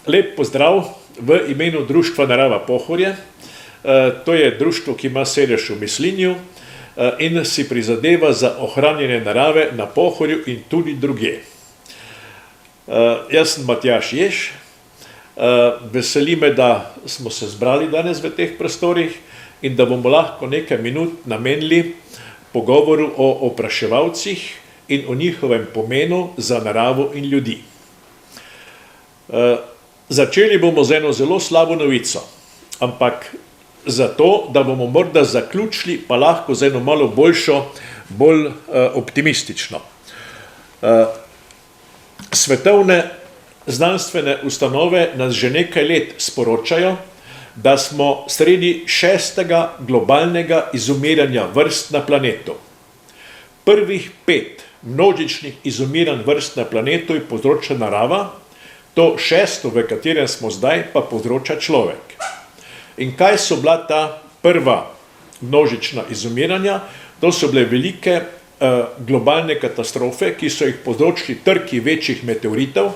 Lep pozdrav v imenu Društva Narava Pohorje. To je društvo, ki ima sedež v Mislinju in si prizadeva za ohranjanje narave na Pohorju in tudi drugje. Jaz sem Matjaž Jež. Veseli me, da smo se zbrali danes v teh prostorih in da bomo lahko nekaj minut namenili pogovoru o opraševalcih in o njihovem pomenu za naravo in ljudi. Začeli bomo z eno zelo slabo novico, ampak zato, da bomo morda zaključili, pa lahko z eno malo boljšo, bolj optimistično. Svetovne znanstvene ustanove nas že nekaj let sporočajo, da smo sredi 6. globalnega izumiranja vrst na planetu. Prvih 5 množičnih izumiranj vrst na planetu je povzroča narava, to 6., v katerem smo zdaj, pa povzroča človek. In kaj so bila ta prva množična izumiranja? To so bile velike globalne katastrofe, ki so jih povzročili trki večjih meteoritov,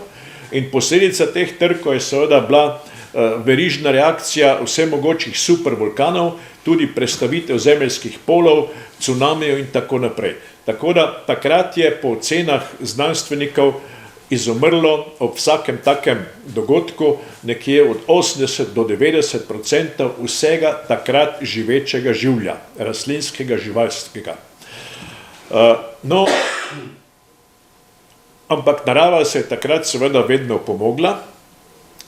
in posledica teh trkov je seveda bila verižna reakcija vsemogočih supervulkanov, tudi prestavitev zemeljskih polov, cunamijev in tako naprej. Tako da takrat je po ocenah znanstvenikov izumrlo ob vsakem takem dogodku nekje od 80 do 90% vsega takrat živečega življa, rastlinskega, živalskega. No, ampak narava se je takrat seveda vedno pomogla.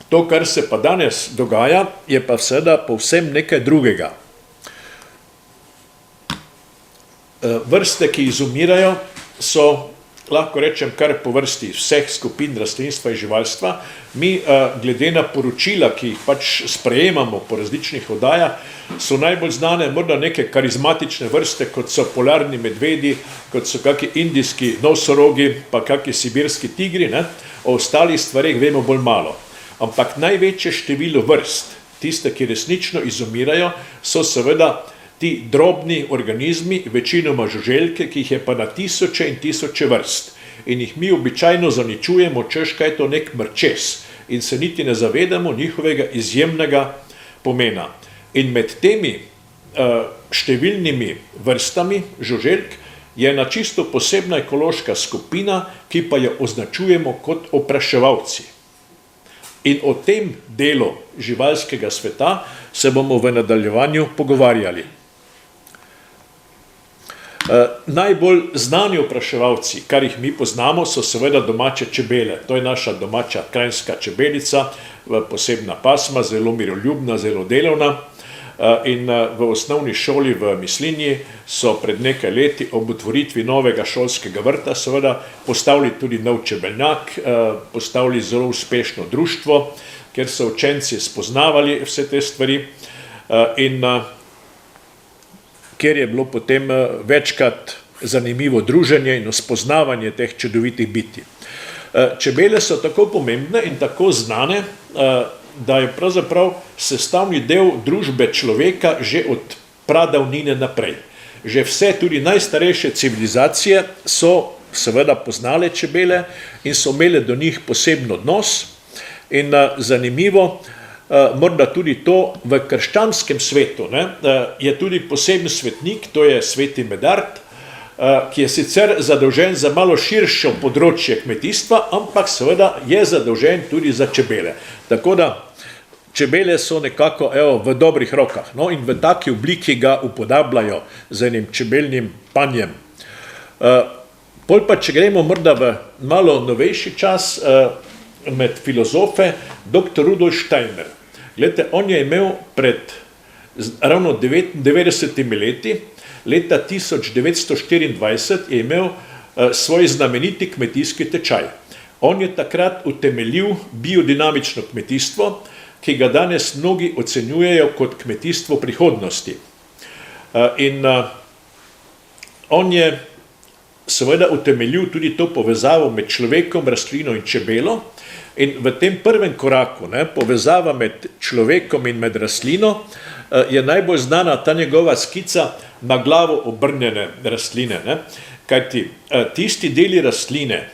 To, kar se pa danes dogaja, je pa seveda povsem nekaj drugega. Vrste, ki izumirajo, so, lahko rečem, kar po vrsti vseh skupin rastlinstva in živalstva. Mi, glede na poročila, ki jih pač sprejemamo po različnih oddajah, so najbolj znane morda neke karizmatične vrste, kot so polarni medvedi, kot so kaki indijski nosorogi, pa kaki sibirski tigri, ne? O ostalih stvareh vemo bolj malo. Ampak največje število vrst, tiste, ki resnično izumirajo, so seveda ti drobni organizmi, večinoma žuželke, ki jih je pa na tisoče in tisoče vrst. In jih mi običajno zaničujemo, češ kaj je to nek mrčes, in se niti ne zavedamo njihovega izjemnega pomena. In med temi številnimi vrstami žuželk je ena čisto posebna ekološka skupina, ki pa jo označujemo kot opraševalci. In o tem delu živalskega sveta se bomo v nadaljevanju pogovarjali. Najbolj znani opraševalci, kar jih mi poznamo, so seveda domače čebele. To je naša domača kranjska čebelica, posebna pasma, zelo miroljubna, zelo delovna. In v osnovni šoli v Mislinji so pred nekaj leti ob otvoritvi novega šolskega vrta seveda postavili tudi nov čebeljak, postavili zelo uspešno društvo, kjer so učenci spoznavali vse te stvari in kjer je bilo potem večkrat zanimivo druženje in spoznavanje teh čudovitih bitij. Čebele so tako pomembne in tako znane, da je pravzaprav sestavni del družbe človeka že od pradavnine naprej. Že vse, tudi najstarejše civilizacije so seveda poznale čebele in so imele do njih poseben odnos. In zanimivo, morda tudi to, v krščanskem svetu je tudi poseben svetnik, to je sveti Medard, ki je sicer zadolžen za malo širšo področje kmetijstva, ampak seveda je zadolžen tudi za čebele. Tako da čebele so nekako v dobrih rokah, no, in v taki obliki ga upodabljajo z enim čebeljnim panjem. Pol pa, če gremo morda v malo novejši čas, med filozofe, dr. Rudolf Steiner. Glede, on je imel pred ravno 99 leti, leta 1924 je imel svoj znameniti kmetijski tečaj. On je takrat utemeljil biodinamično kmetijstvo, ki ga danes mnogi ocenjujejo kot kmetijstvo prihodnosti. In on je seveda utemeljil tudi to povezavo med človekom, rastlino in čebelo. In v tem prvem koraku, povezava med človekom in med rastlino, je najbolj znana ta njegova skica na glavo obrnjene rastline. Kajti tisti deli rastline,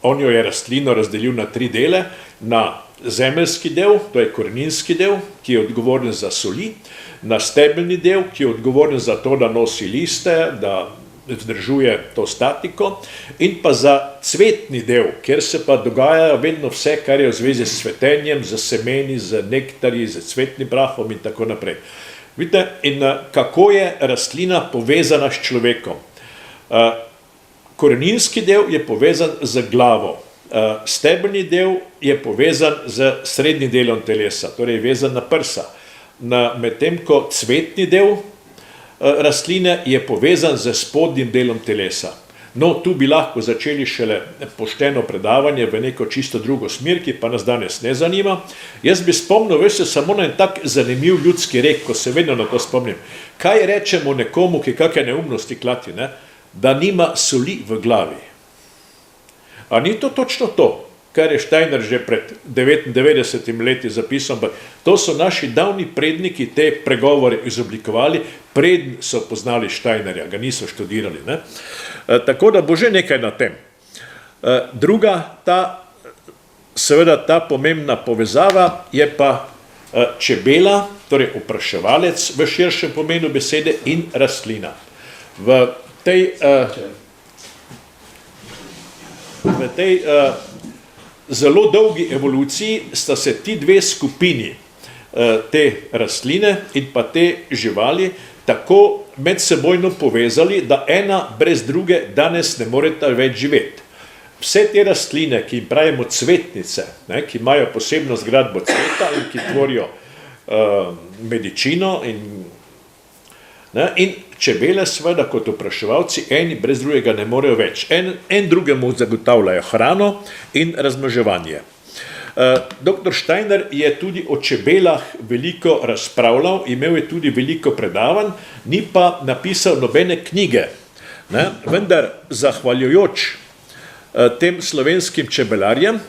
on jo je rastlino razdelil na 3 dele, na zemeljski del, to je koreninski del, ki je odgovoren za soli, na stebelni del, ki je odgovoren za to, da nosi liste, da vzdržuje to statiko, in pa za cvetni del, kjer se pa dogaja vedno vse, kar je v zvezi s cvetenjem, z semeni, z nektarji, z cvetnim prahom in tako naprej. Vidite, in kako je rastlina povezana s človekom? Koreninski del je povezan z glavo, stebelni del je povezan z srednjim delom telesa, torej je vezan na prsa, medtem ko cvetni del rastline je povezan z spodnjim delom telesa. No, tu bi lahko začeli šele pošteno predavanje v neko čisto drugo smer, ki pa nas danes ne zanima. Jaz bi spomnil, veste, samo na en tak zanimiv ljudski rek, ko se vedno na to spomnim. Kaj rečemo nekomu, ki kakšne neumnosti klati, ne? Da nima soli v glavi. A ni to točno to, kar je Steiner že pred 99 leti zapisal, to so naši davni predniki te pregovore izoblikovali, preden so poznali Steinerja, ga niso študirali. Ne? Tako da bo že nekaj na tem. Druga, seveda ta pomembna povezava je pa čebela, torej opraševalec v širšem pomenu besede, in rastlina. V tej zelo dolgi evoluciji sta se ti dve skupini, te rastline in pa te živali, tako medsebojno povezali, da ena brez druge danes ne moreta več živeti. Vse te rastline, ki jim pravimo cvetnice, ki imajo posebno zgradbo cveta in ki tvorijo medicino in čebele seveda kot opraševalci, eni brez drugega ne morejo več. En drugemu zagotavljajo hrano in razmnoževanje. Dr. Steiner je tudi o čebelah veliko razpravljal, imel je tudi veliko predavanj, ni pa napisal nobene knjige. Vendar zahvaljujoč tem slovenskim čebelarjem,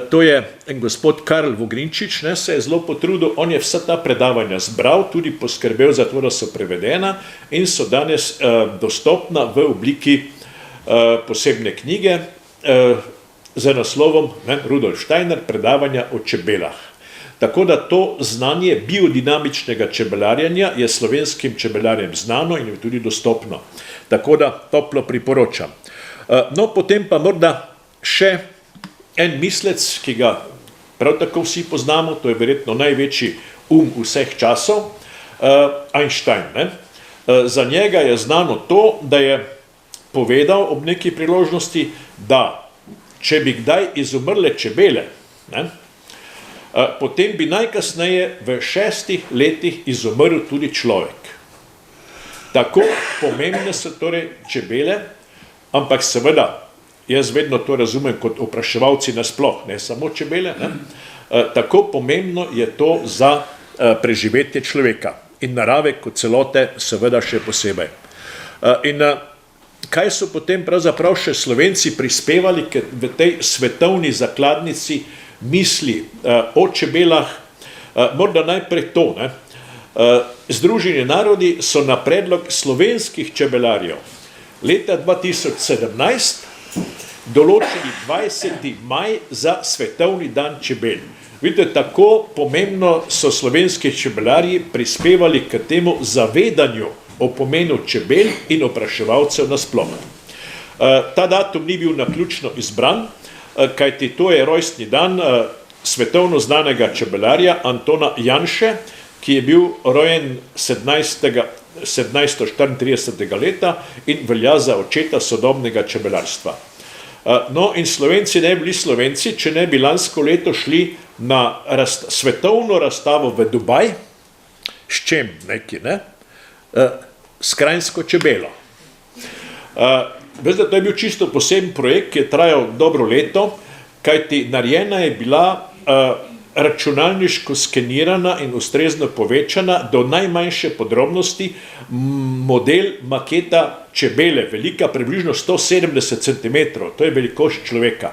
to je en gospod Karl Vogrinčič, se je zelo potrudil, on je vsa ta predavanja zbral, tudi poskrbel za to, da so prevedena in so danes dostopna v obliki posebne knjige z naslovom Rudolf Steiner, predavanja o čebelah. Tako da to znanje biodinamičnega čebelarjenja je slovenskim čebelarjem znano in je tudi dostopno. Tako da toplo priporočam. No, potem pa morda še en mislec, ki ga prav tako vsi poznamo, to je verjetno največji vseh časov, Einstein. Za njega je znano to, da je povedal ob neki priložnosti, da če bi kdaj izumrle čebele, potem bi najkasneje v 6 letih izumrl tudi človek. Tako pomembne so torej čebele, ampak seveda, jaz vedno to razumem kot opraševalci nasploh, ne samo čebele, tako pomembno je to za preživetje človeka in narave kot celote seveda še posebej. In kaj so potem pravzaprav še Slovenci prispevali v tej svetovni zakladnici misli o čebelah? Morda najprej to. Združeni narodi so na predlog slovenskih čebelarjev leta 2017 določili 20. maj za svetovni dan čebel. Vidite, tako pomembno so slovenski čebelarji prispevali k temu zavedanju o pomenu čebel in opraševalcev nasploh. Ta datum ni bil naključno izbran, kajti to je rojstni dan svetovno znanega čebelarja Antona Janše, ki je bil rojen 1734. leta in velja za očeta sodobnega čebelarstva. No, in Slovenci ne bili Slovenci, če ne bi lansko leto šli na svetovno razstavo v Dubaj, s čem neki, s kranjsko čebelo. Veste, to je bil čisto poseben projekt, ki je trajal dobro leto, kajti narejena je bila računalniško skenirana in ustrezno povečana do najmanjše podrobnosti model maketa čebele, velika približno 170 cm, to je velikost človeka.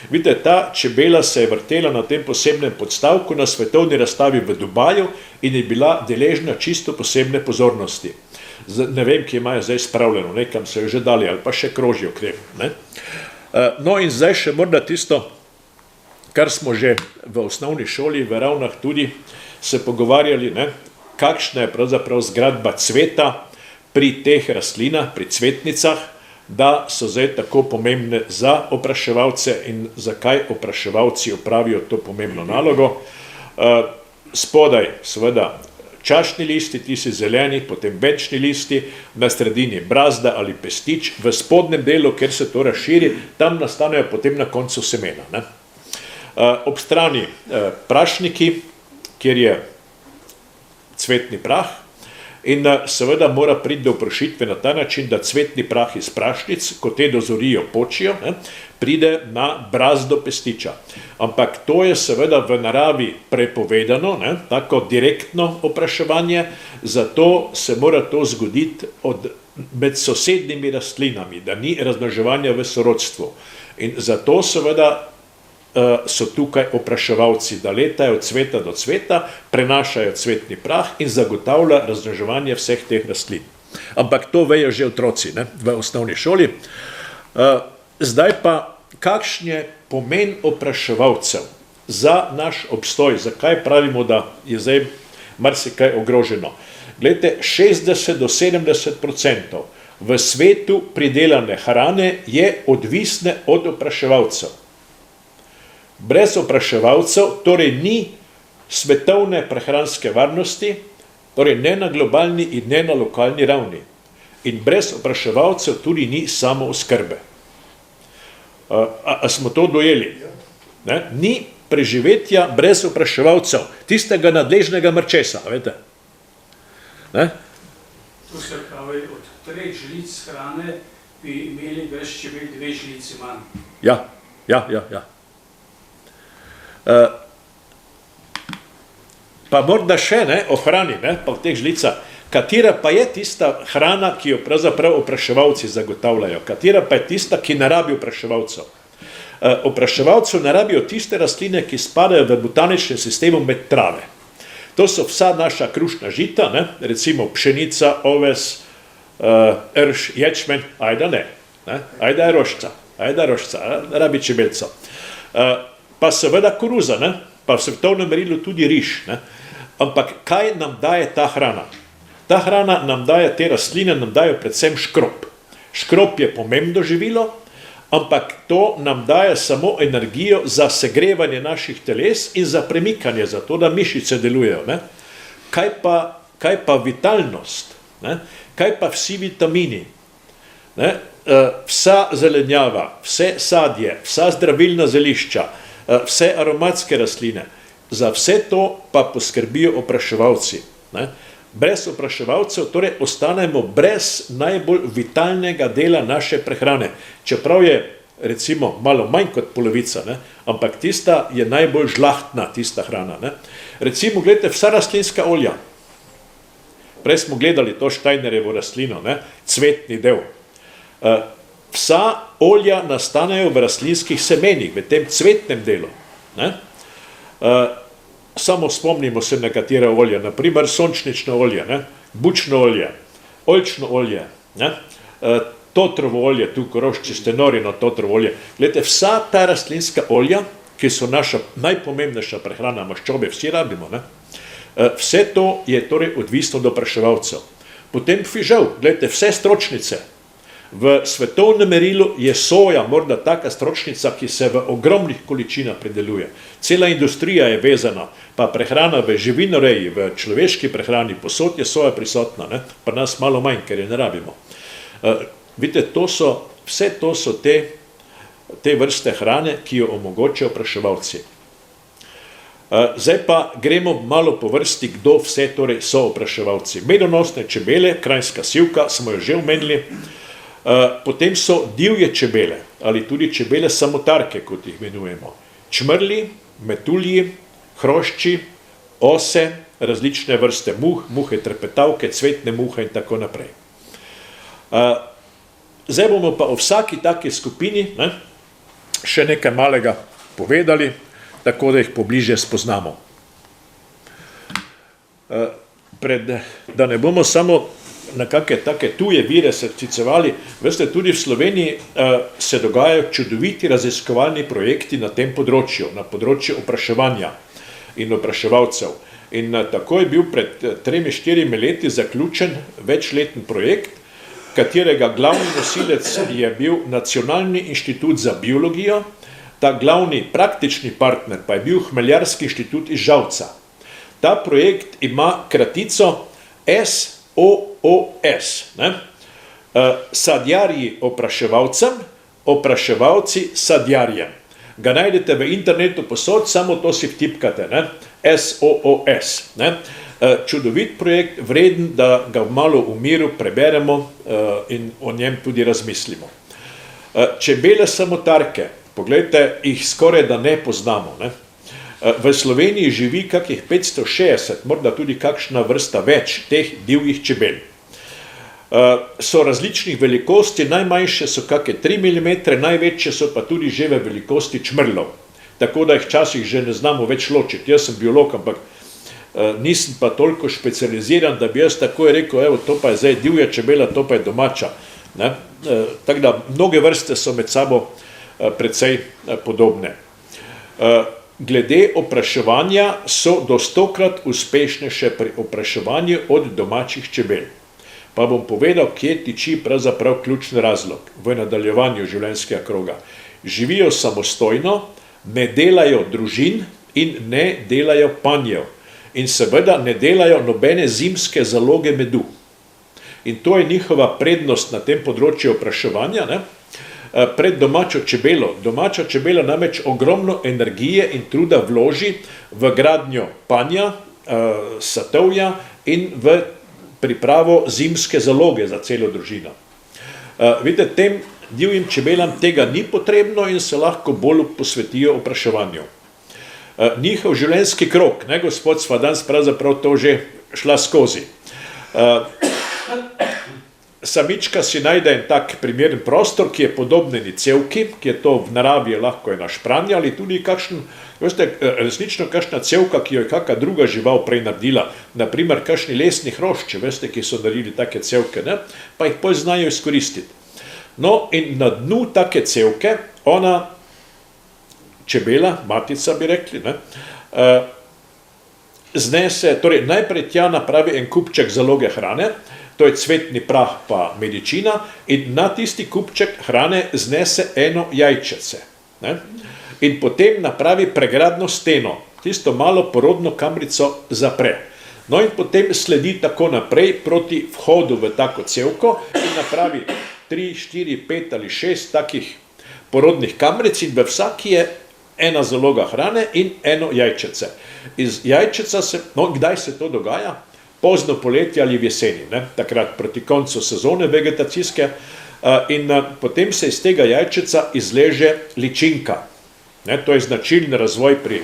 Vidite, ta čebela se je vrtela na tem posebnem podstavku na svetovni razstavi v Dubaju in je bila deležna čisto posebne pozornosti. Ne vem, kje imajo zdaj spravljeno, nekam so jo že dali ali pa še krožijo krem. No in zdaj še morda tisto, kar smo že v osnovni šoli v Ravnah tudi se pogovarjali, ne, kakšna je pravzaprav zgradba cveta pri teh rastlinah, pri cvetnicah, da so zdaj tako pomembne za opraševalce in zakaj opraševalci opravijo to pomembno nalogo. Spodaj seveda čašni listi, ti si zeleni, potem venčni listi, na sredini brazda ali pestič, v spodnjem delu, kjer se to razširi, tam nastanejo potem na koncu semena. Ne? Ob strani prašniki, kjer je cvetni prah, in seveda mora priti do oprašitve na ta način, da cvetni prah iz prašnic, ko te dozorijo, počijo, ne, pride na brazdo pestiča. Ampak to je seveda v naravi prepovedano, ne, tako direktno opraševanje, zato se mora to zgoditi med sosednjimi rastlinami, da ni razmnoževanja v sorodstvu. In zato seveda so tukaj opraševalci, da letajo od cveta do cveta, prenašajo cvetni prah in zagotavlja razmnoževanje vseh teh rastlin. Ampak to vejo že otroci, ne, v osnovni šoli. Zdaj pa, kakšen je pomen opraševalcev za naš obstoj, zakaj pravimo, da je zdaj marsikaj ogroženo. Glejte, 60 do 70% v svetu pridelane hrane je odvisne od opraševalcev. Brez opraševalcev torej ni svetovne prehranske varnosti, torej ne na globalni in ne na lokalni ravni. In brez opraševalcev tudi ni samooskrbe. A smo to dojeli? Ne? Ni preživetja brez opraševalcev, tistega nadležnega mrčesa, veste? Ne? To se pravi, od 3 žlic hrane bi imeli brez čebel 2 žlici manj. Ja. Pa morda še ne, o hrani, ne, pa v teh žlicah, katera pa je tista hrana, ki jo pravzaprav opraševalci zagotavljajo, katera pa je tista, ki ne rabi opraševalcev. Opraševalcev ne rabijo tiste rastline, ki spadajo v botaničnem sistemu med trave. To so vsa naša krušna žita, ne, recimo pšenica, oves, rž, ječmen, ajda ne, ajda je rožca, ne rabi čebelca. Pa seveda koruza, ne? Pa v svetovnem merilu tudi riž. Ne? Ampak kaj nam daje ta hrana? Ta hrana nam daje, te rastline nam dajo predvsem škrop. Škrop je pomembno živilo, ampak to nam daje samo energijo za segrevanje naših teles in za premikanje, za to, da mišice delujejo. Ne? Kaj pa vitalnost? Ne? Kaj pa vsi vitamini? Ne? Vsa zelenjava, vse sadje, vsa zdravilna zelišča, vse aromatske rastline, za vse to pa poskrbijo opraševalci. Ne? Brez opraševalcev torej ostanemo brez najbolj vitalnega dela naše prehrane. Čeprav je recimo malo manj kot polovica, ne? Ampak tista je najbolj žlahtna, tista hrana. Ne? Recimo, gledajte, vsa rastlinska olja. Prej smo gledali to Steinerjevo rastlino, ne? Cvetni del. Vsa olja nastanejo v rastlinskih semenih, v tem cvetnem delu. Ne? Samo spomnimo se nekatera olja, naprimer sončnično olje, ne? Bučno olje, oljčno olje, ne? Totrovo olje, tu korošči ste nori na totrovo olje. Glede, vsa ta rastlinska olja, ki so naša najpomembnejša prehrana, maščobe, vsi rabimo, ne? Vse to je torej odvisno od opraševalcev. Potem fižol, gledajte, vse stročnice. V svetovnem merilu je soja morda taka stročnica, ki se v ogromnih količinah prideluje. Cela industrija je vezana, pa prehrana v živinoreji, v človeški prehrani, posod je soja prisotna, ne? Pa nas malo manj, ker je ne rabimo. Vidite, vse to so te vrste hrane, ki jo omogočajo opraševalci. Zdaj pa gremo malo po vrsti, kdo vse torej so opraševalci. Medonosne čebele, kranjska sivka, smo jo že omenili. Potem so divje čebele, ali tudi čebele samotarke, kot jih imenujemo. Čmrlji, metulji, hrošči, ose, različne vrste muhe trepetavke, cvetne muhe in tako naprej. Zdaj bomo pa o vsaki taki skupini še nekaj malega povedali, tako da jih pobliže spoznamo. Da ne bomo samo na kakšne take tuje vire se sklicevali, veste, tudi v Sloveniji se dogajajo čudoviti raziskovalni projekti na tem področju, na področju opraševanja in opraševalcev. In tako je bil pred 3-4 leti zaključen večletni projekt, katerega glavni nosilec je bil Nacionalni inštitut za biologijo, ta glavni praktični partner pa je bil Hmeljarski inštitut iz Žalca. Ta projekt ima kratico SOOS, sadjarji opraševalcem, opraševalci sadjarjem. Ga najdete v internetu posod, samo to si vtipkate, SOOS. Čudovit projekt, vreden, da ga malo v miru preberemo in o njem tudi razmislimo. Čebele samotarke, poglejte, jih skoraj da ne poznamo. V Sloveniji živi kakih 560, morda tudi kakšna vrsta več teh divjih čebel. So različnih velikosti, najmanjše so kakšne 3 mm, največje so pa tudi že v velikosti čmrlov. Tako da jih včasih že ne znamo več ločiti. Jaz sem biolog, ampak nisem pa toliko specializiran, da bi jaz takoj rekel, evo, to pa je zdaj divja čebela, to pa je domača. Tako da mnoge vrste so med sabo precej podobne. Glede opraševanja so do 100-krat uspešnejše pri opraševanju od domačih čebel. Pa bom povedal, kje tiči pravzaprav ključni razlog v nadaljevanju življenjskega kroga. Živijo samostojno, ne delajo družin in ne delajo panjev. In seveda ne delajo nobene zimske zaloge medu. In to je njihova prednost na tem področju opraševanja, pred domačo čebelo. Domača čebela namreč ogromno energije in truda vloži v gradnjo panja, satovja in v pripravo zimske zaloge za celo družino. Vidite, tem divjim čebelam tega ni potrebno in se lahko bolj posvetijo opraševanju. Njihov življenjski krog, gospod, sva danes pravzaprav to že šla skozi. Samička si najde en tak primeren prostor, ki je podobneni cevki, ki je to v naravi lahko ena špranja ali tudi resnično kakšna cevka, ki jo je kakšna druga žival prej naredila, naprimer kakšni lesni hrošči, ki so naredili take cevke, pa jih potem znajo izkoristiti. No, in na dnu take cevke ona, čebela, matica bi rekli, znese, torej najprej tja napravi en kupček zaloge hrane, to je cvetni prah pa medičina, in na tisti kupček hrane znese eno jajčece. In potem napravi pregradno steno, tisto malo porodno kamrico zapre. No in potem sledi tako naprej proti vhodu v tako cevko in napravi 3, 4, 5 ali 6 takih porodnih kamric in v vsaki je ena zaloga hrane in eno jajčece. Iz jajčeca se, kdaj se to dogaja? Pozno poletje ali v jeseni, takrat proti koncu sezone vegetacijske, in potem se iz tega jajčeca izleže ličinka. To je značilen razvoj pri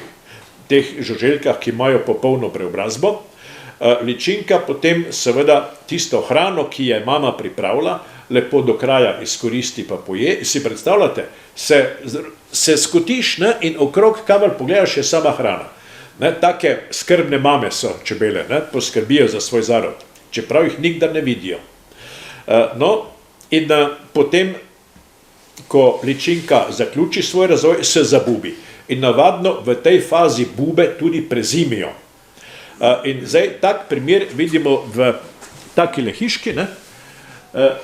teh žuželkah, ki imajo popolno preobrazbo. Ličinka potem seveda tisto hrano, ki je mama pripravila, lepo do kraja izkoristi pa poje. Si predstavljate, se skotiš in okrog, kamor pogledaš, je sama hrana. Take skrbne mame so čebele, poskrbijo za svoj zarod, čeprav jih nikdar ne vidijo. No, in potem, ko ličinka zaključi svoj razvoj, se zabubi. In navadno v tej fazi bube tudi prezimijo. In zdaj tak primer vidimo v takile hiški.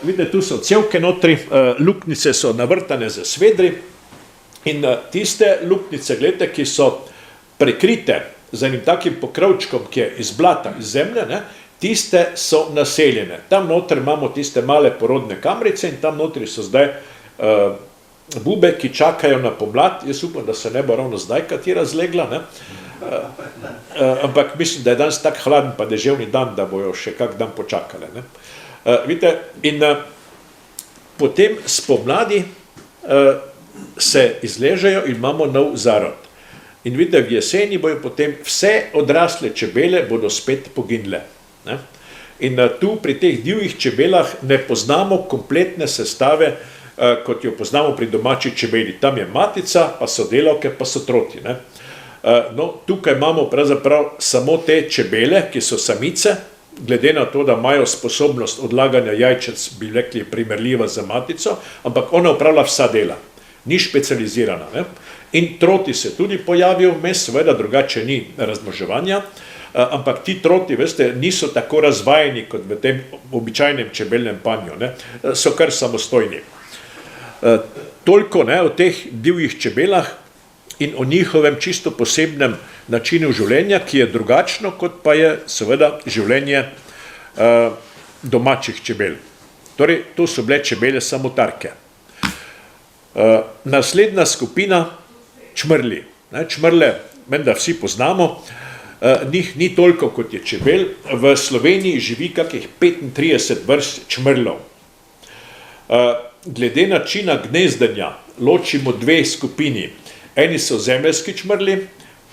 Vidite, tu so cevke notri, luknjice so navrtane z svedri in tiste luknjice, gledajte, ki so prekrite z enim takim pokrovčkom, ki je iz blata, iz zemlje, tiste so naseljene. Tam notri imamo tiste male porodne kamrice in tam notri so zdaj bube, ki čakajo na pomlad. Jaz upam, da se ne bo ravno zdaj katera zlegla, ampak mislim, da je danes tak hladen pa deževni dan, da bojo še kak dan počakale. Vidite, in potem spomladi se izležejo in imamo nov zarod. In vidite, v jeseni bojo potem vse odrasle čebele bodo spet poginile. In tu pri teh divjih čebelah ne poznamo kompletne sestave, kot jo poznamo pri domači čebeli. Tam je matica, pa so delavke, pa so troti. No, tukaj imamo pravzaprav samo te čebele, ki so samice, glede na to, da imajo sposobnost odlaganja jajčec, bi rekli, primerljiva z matico, ampak ona opravlja vsa dela, ni specializirana. Ne? In troti se tudi pojavijo vmes, seveda drugače ni razmnoževanja, ampak ti troti, veste, niso tako razvajeni kot v tem običajnem čebelnem panju, ne? So kar samostojni. Toliko, ne, o teh divjih čebelah in o njihovem čisto posebnem načinu življenja, ki je drugačno, kot pa je seveda življenje domačih čebel. Torej, to so bile čebele samotarke. Naslednja skupina čmrli. Čmrle, menda vsi poznamo, njih ni toliko kot je čebel. V Sloveniji živi kakih 35 vrst čmrlov. Glede načina gnezdenja ločimo dve skupini. Eni so zemeljski čmrli,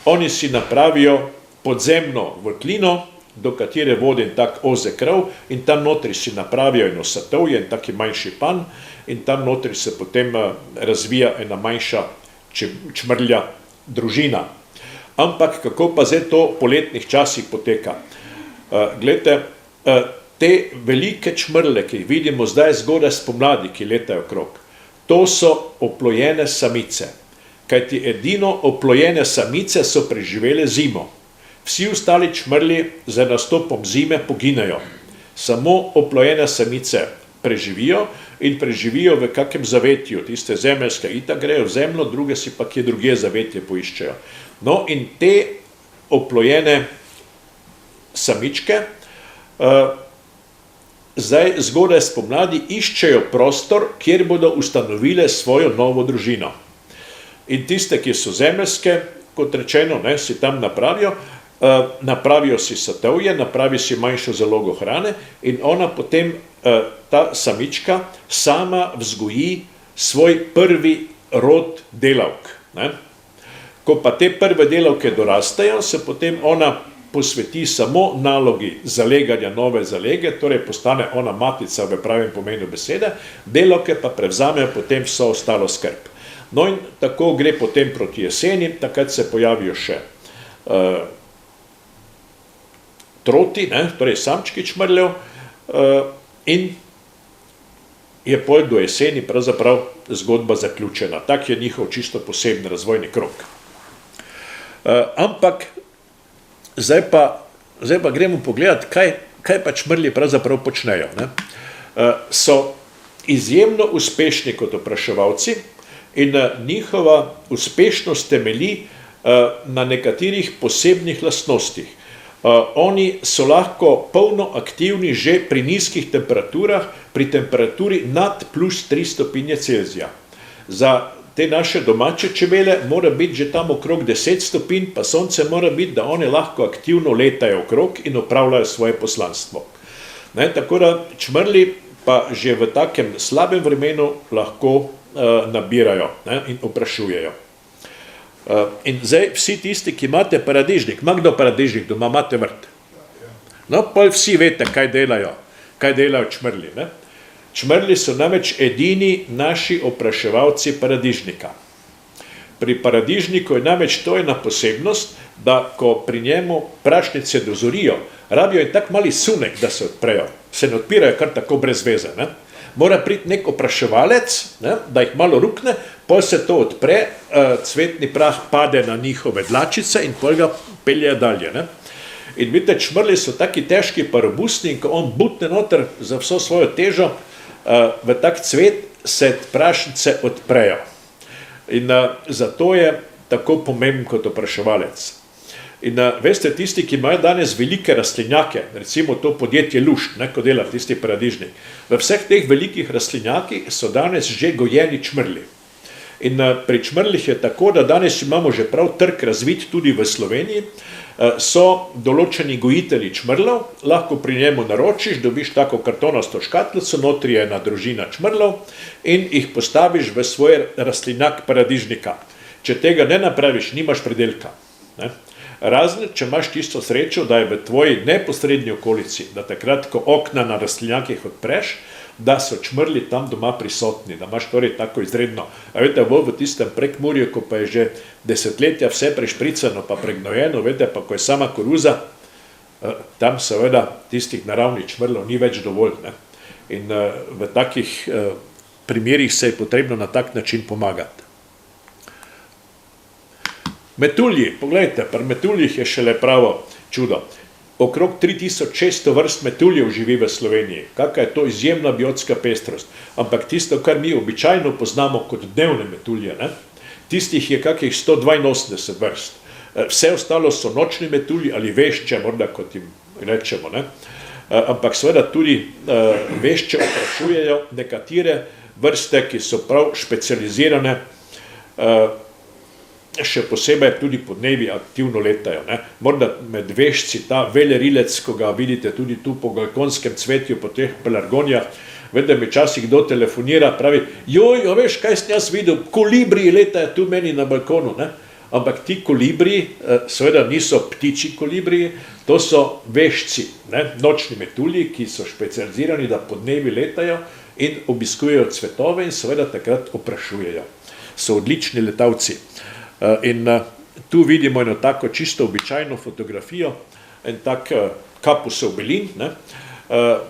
oni si napravijo podzemno votlino, do katere vodi en tak ozek rov, in tam notri si napravijo eno satovje, en taki manjši pan, in tam notri se potem razvija ena manjša čmrlja družina. Ampak kako pa zdaj to v poletnih časih poteka? Glejte, te velike čmrle, ki jih vidimo zdaj zgodaj spomladi, ki letajo okrog, to so oplojene samice. Kajti edino oplojene samice so preživele zimo. Vsi ostali čmrli z nastopom zime poginejo. Samo oplojene samice preživijo in preživijo v kakem zavetju. Tiste zemeljske itak grejo v zemljo, druge si pa kje druge zavetje poiščejo. No in te oplojene samičke zdaj zgodaj spomladi iščejo prostor, kjer bodo ustanovile svojo novo družino. In tiste, ki so zemeljske, kot rečeno, ne, si tam napravijo si satovje, napravi si manjšo zalogo hrane in ona potem, ta samička, sama vzgoji svoj prvi rod delavk. Ne. Ko pa te prve delavke dorastajo, se potem ona posveti samo nalogi zaleganja nove zalege, torej postane ona matica v pravem pomenu besede, delavke pa prevzamejo potem vso ostalo skrb. No in tako gre potem proti jeseni, takrat se pojavijo še troti, ne, torej samčki čmrljev, in je pol do jeseni pravzaprav zgodba zaključena. Tak je njihov čisto poseben razvojni krog. Ampak zdaj pa gremo pogledati, kaj pa čmrlji pravzaprav počnejo. Ne? So izjemno uspešni kot opraševalci in njihova uspešnost temelji na nekaterih posebnih lastnostih. Oni so lahko polno aktivni že pri nizkih temperaturah, pri temperaturi nad plus 3 stopinje Celzija. Za te naše domače čebele mora biti že tam okrog 10 stopinj, pa sonce mora biti, da one lahko aktivno letajo okrog in opravljajo svoje poslanstvo. Ne, tako da čmrli pa že v takem slabem vremenu lahko nabirajo, ne, in oprašujejo. In zdaj vsi tisti, ki imate paradižnik, ima kdo paradižnik doma, imate vrt? No, pol vsi veste, kaj delajo čmrli. Ne? Čmrli so namreč edini naši opraševalci paradižnika. Pri paradižniku je namreč to ena posebnost, da ko pri njemu prašnice dozorijo, rabijo in tak mali sunek, da se odprejo. Se ne odpirajo kar tako brez veze. Ne? Mora priti nek opraševalec, ne, da jih malo rukne, pol se to odpre, cvetni prah pade na njihove dlačice in pol ga pelje dalje. Ne. In vidite, čmrli so taki težki pa robustni in ko on butne noter za vso svojo težo, v tak cvet se prašnice odprejo. In zato je tako pomemben kot opraševalec. In veste, tisti, ki imajo danes velike rastlinjake, recimo to podjetje Lušt, ne, ko dela tisti paradižnik, v vseh teh velikih rastlinjakih so danes že gojeni čmrli. In pri čmrlih je tako, da danes imamo že prav trg razvit tudi v Sloveniji, so določeni gojitelji čmrlov, lahko pri njemu naročiš, dobiš tako kartonasto škatlico, notri je ena družina čmrlov in jih postaviš v svoj rastlinjak paradižnika. Če tega ne napraviš, nimaš pridelka. Ne. Razen, če imaš tisto srečo, da je v tvoji neposrednji okolici, da takrat, ko okna na rastlinjakih odpreš, da so čmrli tam doma prisotni, da imaš torej tako izredno. A veste, v tistem Prekmurju, ko pa je že desetletja vse prešpricano pa pregnojeno, veste, pa ko je sama koruza, tam seveda tistih naravnih čmrlov ni več dovolj. Ne? In v takih primerih se je potrebno na tak način pomagati. Metulji, pogledajte, pri metuljih je šele pravo čudo. Okrog 3600 vrst metuljev živi v Sloveniji. Kakva je to izjemna biotska pestrost. Ampak tisto, kar mi običajno poznamo kot dnevne metulje, ne? Tistih je kakih 182 vrst. Vse ostalo so nočni metulji ali vešče, morda kot jim rečemo. Ne? Ampak seveda tudi vešče oprašujejo nekatere vrste, ki so prav specializirane, še posebej tudi podnevi aktivno letajo. Ne? Morda med vešci ta velerilec, ko ga vidite tudi tu po galkonskem cvetju, po teh pelargonijah, vedno mi včasih kdo telefonira, pravi, joj, veš, kaj sem jaz videl, kolibriji letajo tu meni na balkonu. Ne? Ampak ti kolibriji, seveda niso ptiči kolibriji, to so vešci, ne? Nočni metulji, ki so specializirani, da podnevi letajo in obiskujejo cvetove in seveda takrat oprašujejo. So odlični letavci. In tu vidimo eno tako čisto običajno fotografijo, en tak kapusov belin, ne?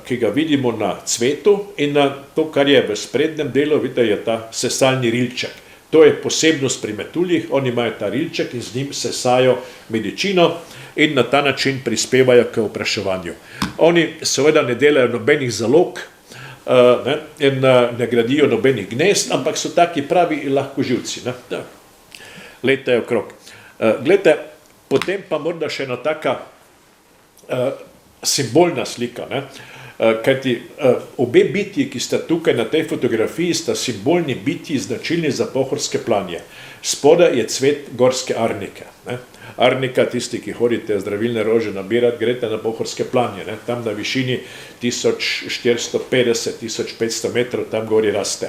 Ki ga vidimo na cvetu in to, kar je v sprednjem delu, vidite, je ta sesalni rilček. To je posebnost pri metuljih, oni imajo ta rilček in z njim sesajo medičino in na ta način prispevajo k opraševanju. Oni seveda ne delajo nobenih zalog in ne gradijo nobenih gnezd, ampak so taki pravi lahkoživci. Letajo okrog. Glejte, potem pa morda še ena taka simbolna slika, ne? Kajti obe bitji, ki sta tukaj na tej fotografiji, sta simbolni bitji značilni za pohorske planje. Spodaj je cvet gorske arnike. Ne? Arnika, tisti, ki hodite zdravilne rože nabirati, greste na pohorske planje, ne? Tam na višini 1450-1500 metrov, tam gori raste.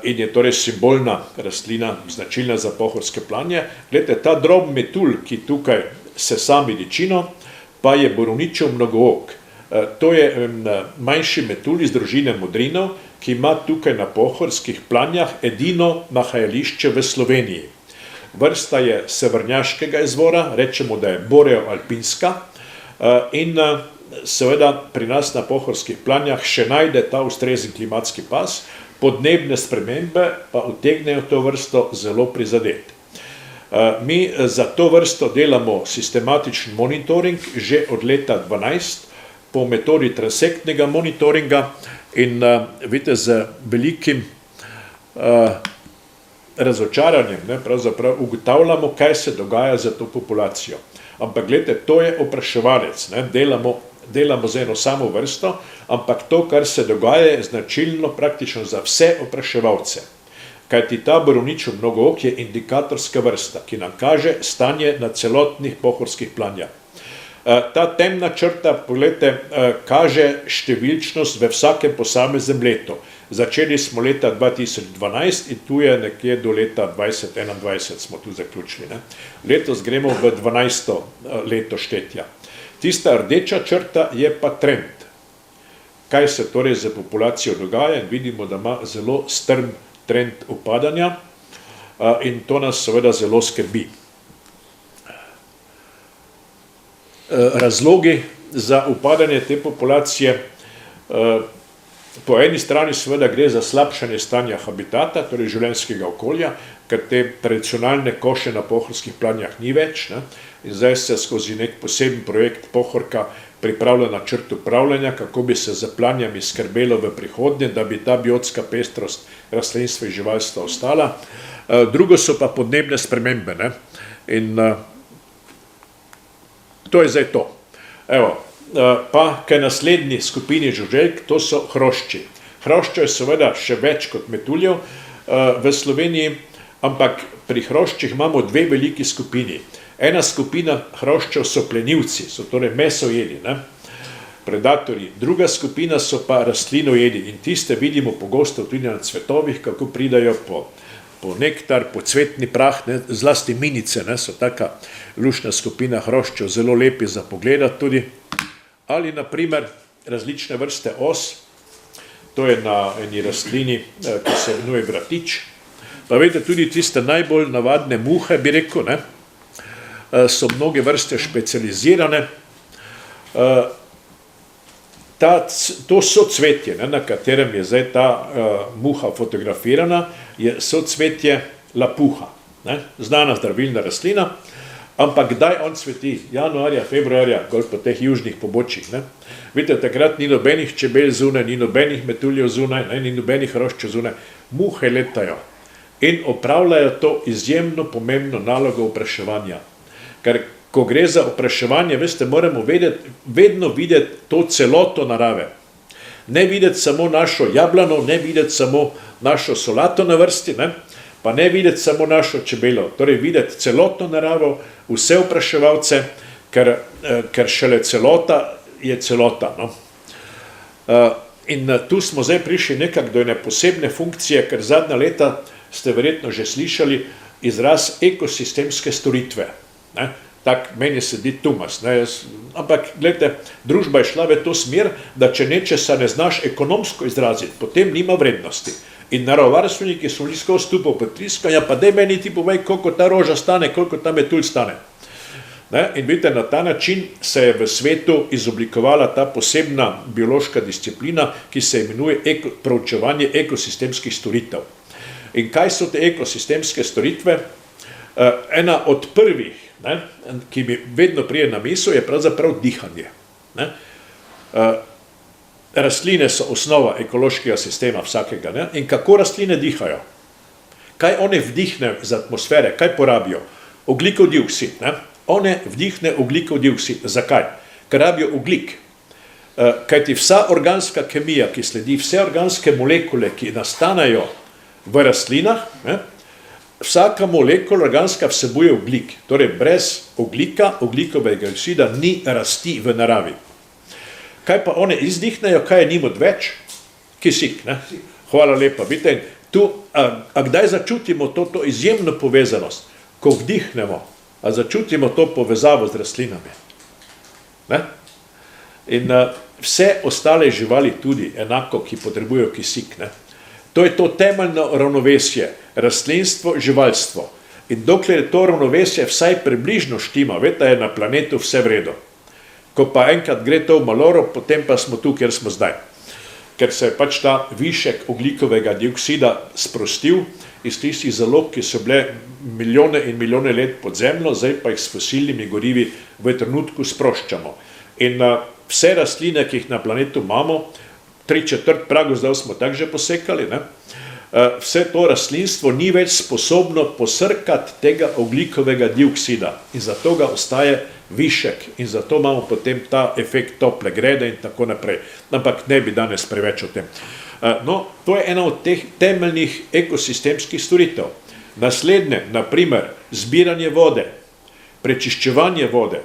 In je torej simbolna rastlina, značilna za pohorske planje. Glejte, ta drob metulj, ki tukaj sesa medičino, pa je borovničev mnogook. To je manjši metulj iz družine modrinov, ki ima tukaj na pohorskih planjah edino nahajališče v Sloveniji. Vrsta je severnjaškega izvora, rečemo, da je boreoalpinska in seveda pri nas na pohorskih planjah še najde ta ustrezen klimatski pas, podnebne spremembe pa utegnejo to vrsto zelo prizadeti. Mi za to vrsto delamo sistematičen monitoring že od leta 2012, po metodi transektnega monitoringa in vidite, z velikim razočaranjem, ne, pravzaprav ugotavljamo, kaj se dogaja za to populacijo. Ampak gledajte, to je opraševalec, ne, delamo za eno samo vrsto, ampak to, kar se dogaja, je značilno praktično za vse opraševalce. Kajti ta borovničev mnogook je indikatorska vrsta, ki nam kaže stanje na celotnih pohorskih planjah. Ta temna črta, pogledajte, kaže številčnost v vsakem posameznem letu. Začeli smo leta 2012 in tu je nekje do leta 2021 smo tu zaključili. Ne? Letos gremo v 12. leto štetja. Tista rdeča črta je pa trend. Kaj se torej za populacijo dogaja in vidimo, da ima zelo strm trend upadanja in to nas seveda zelo skrbi. Razlogi za upadanje te populacije, po eni strani seveda gre za slabšanje stanja habitata, torej življenjskega okolja, ker te tradicionalne koše na pohorskih planjah ni več, ne? In zdaj se skozi nek poseben projekt Pohorka pripravlja načrt upravljanja, kako bi se za planjami skrbelo v prihodnje, da bi ta biotska pestrost rastlinstva in živalstva ostala. Drugo so pa podnebne spremembe, ne? In to je zdaj to. Evo, pa kaj naslednji skupini žuželk, to so hrošči. Hroščev je seveda še več kot metuljev v Sloveniji, ampak pri hroščih imamo dve veliki skupini. Ena skupina hroščev so plenilci, so torej mesojedi, ne? Predatorji. Druga skupina so pa rastlinojedi in tiste vidimo pogosto tudi na cvetovih, kako pridajo po nektar, po cvetni prah, ne, zlasti minice, ne, so taka lušna skupina hroščev, zelo lepi za pogledati tudi. Ali naprimer različne vrste os, to je na eni rastlini, ki se imenuje vratič. Pa vedete, tudi tiste najbolj navadne muhe, bi rekel, ne, so mnoge vrste specializirane To socvetje, ne, na katerem je zdaj ta muha fotografirana, je socvetje lapuha, ne, znana zdravilna rastlina, ampak kdaj on cveti? Januarja, februarja, bolj po teh južnih pobočjih. Ne. Vidite, takrat ni nobenih čebel zunaj, ni nobenih metuljev zunaj, ne, ni nobenih hroščev zunaj, muhe letajo in opravljajo to izjemno pomembno nalogo opraševanja. Ker ko gre za opraševanje, veste, moramo vedno videti to celoto narave. Ne videti samo našo jablano, ne videti samo našo solato na vrsti, ne, pa ne videti samo našo čebelo, torej videti celotno naravo, vse opraševalce, ker šele celota je celota. No. In tu smo zdaj prišli nekako do ene posebne funkcije, ker zadnja leta ste verjetno že slišali izraz ekosistemske storitve. Ne. Tak meni se di tumas, ne, ampak gledajte, družba je šla v to smer, da če nečesa ne znaš ekonomsko izraziti, potem nima vrednosti. In naravovarstveniki so bili skozi tu popriskanja, pa daj meni ti povej, koliko ta roža stane, koliko ta metulj stane. Ne, in vidite, na ta način se je v svetu izoblikovala ta posebna biološka disciplina, ki se imenuje proučevanje ekosistemskih storitev. In kaj so te ekosistemske storitve? Ena od prvih, ne, ki mi vedno prije na misel, je pravzaprav dihanje. Ne. Rastline so osnova ekološkega sistema vsakega. Ne. In kako rastline dihajo? Kaj one vdihnejo iz atmosfere? Kaj porabijo? Ogljikov dioksid. Ne. One vdihne ogljikov dioksid. Zakaj? Ker rabijo ogljik. Kajti vsa organska kemija, ki sledi, vse organske molekule, ki nastanejo v rastlinah, ne, vsaka molekula organska vsebuje ogljik, torej brez ogljika, ogljikovega dioksida ni rasti v naravi. Kaj pa one izdihnejo, kaj je njim odveč? Kisik, ne? Hvala lepa. Vidite, tu, a kdaj začutimo to izjemno povezanost? Ko vdihnemo, a začutimo to povezavo z rastlinami. Ne? In vse ostale živali tudi enako, ki potrebujejo kisik, ne? To je to temeljno ravnovesje, rastlinstvo, živalstvo. In dokler je to ravnovesje vsaj približno štima, veste, je na planetu vse vredo. Ko pa enkrat gre to v maloro, potem pa smo tu, kjer smo zdaj. Ker se je pač ta višek ogljikovega dioksida sprostil iz tistih zalog, ki so bile milijone in milijone let pod zemljo, zdaj pa jih s fosilnimi gorivi v trenutku sproščamo. In vse rastline, ki jih na planetu imamo, 3/4 pragozdov smo tako že posekali, ne? Vse to rastlinstvo ni več sposobno posrkati tega ogljikovega dioksida in zato ga ostaje višek in zato imamo potem ta efekt tople grede in tako naprej. Ampak ne bi danes preveč o tem. No, to je ena od teh temeljnih ekosistemskih storitev. Naslednje, naprimer, zbiranje vode, prečiščevanje vode,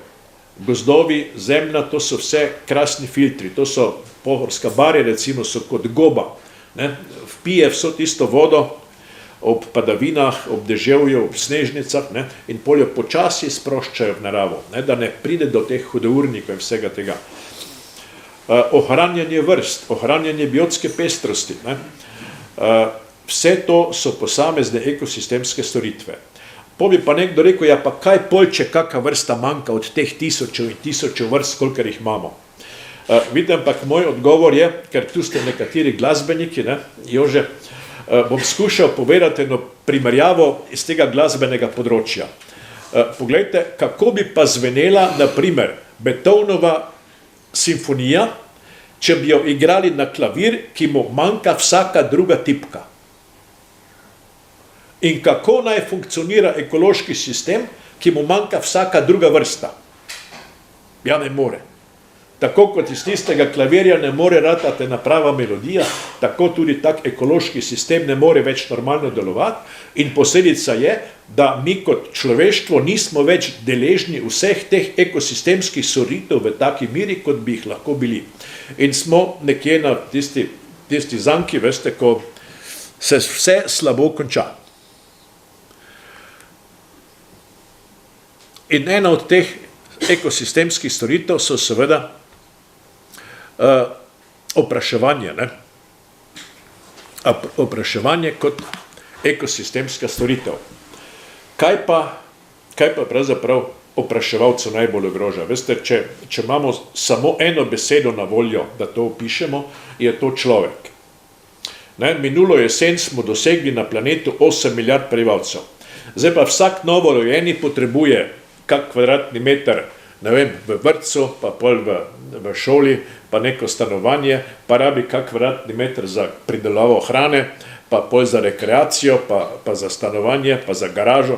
gozdovi, zemlja, to so vse krasni filtri, to so pohorska barja, recimo, so kot goba, ne, vpije vso tisto vodo ob padavinah, ob deževju, ob snežnicah, ne, in poljo počasi sproščajo v naravo, ne, da ne pride do teh hudournikov in vsega tega. Ohranjanje vrst, ohranjanje biotske pestrosti, ne, vse to so posamezne ekosistemske storitve. Po bi pa nekdo rekel, ja pa kaj pol, če kakva vrsta manjka od teh tisočev in tisočev vrst, kolikor jih imamo. Vidite, ampak moj odgovor je, ker tu ste nekateri glasbeniki, ne, Jože, bom skušal povedati eno primerjavo iz tega glasbenega področja. Poglejte, kako bi pa zvenela, naprimer, Beethovenova simfonija, če bi jo igrali na klavir, ki mu manjka vsaka druga tipka. In kako naj funkcionira ekološki sistem, ki mu manjka vsaka druga vrsta? Ja, ne more. Tako kot iz tistega klavirja ne more ratati ena prava melodija, tako tudi tak ekološki sistem ne more več normalno delovati in posledica je, da mi kot človeštvo nismo več deležni vseh teh ekosistemskih storitev v taki miri, kot bi jih lahko bili. In smo nekje na tisti zanki, veste, ko se vse slabo konča. In ena od teh ekosistemskih storitev so seveda opraševanje, ne? Opraševanje kot ekosistemska storitev. Kaj pa pravzaprav opraševalcev najbolj ogroža. Veste, če imamo samo eno besedo na voljo, da to opišemo, je to človek. Minulo jesen smo dosegli na planetu 8 milijard prebivalcev. Zdaj pa vsak novorojeni potrebuje kak kvadratni meter, ne vem, v vrtcu, pa pol v šoli, pa neko stanovanje, pa rabi kak kvadratni meter za pridelavo hrane, pa pol za rekreacijo, pa za stanovanje, pa za garažo.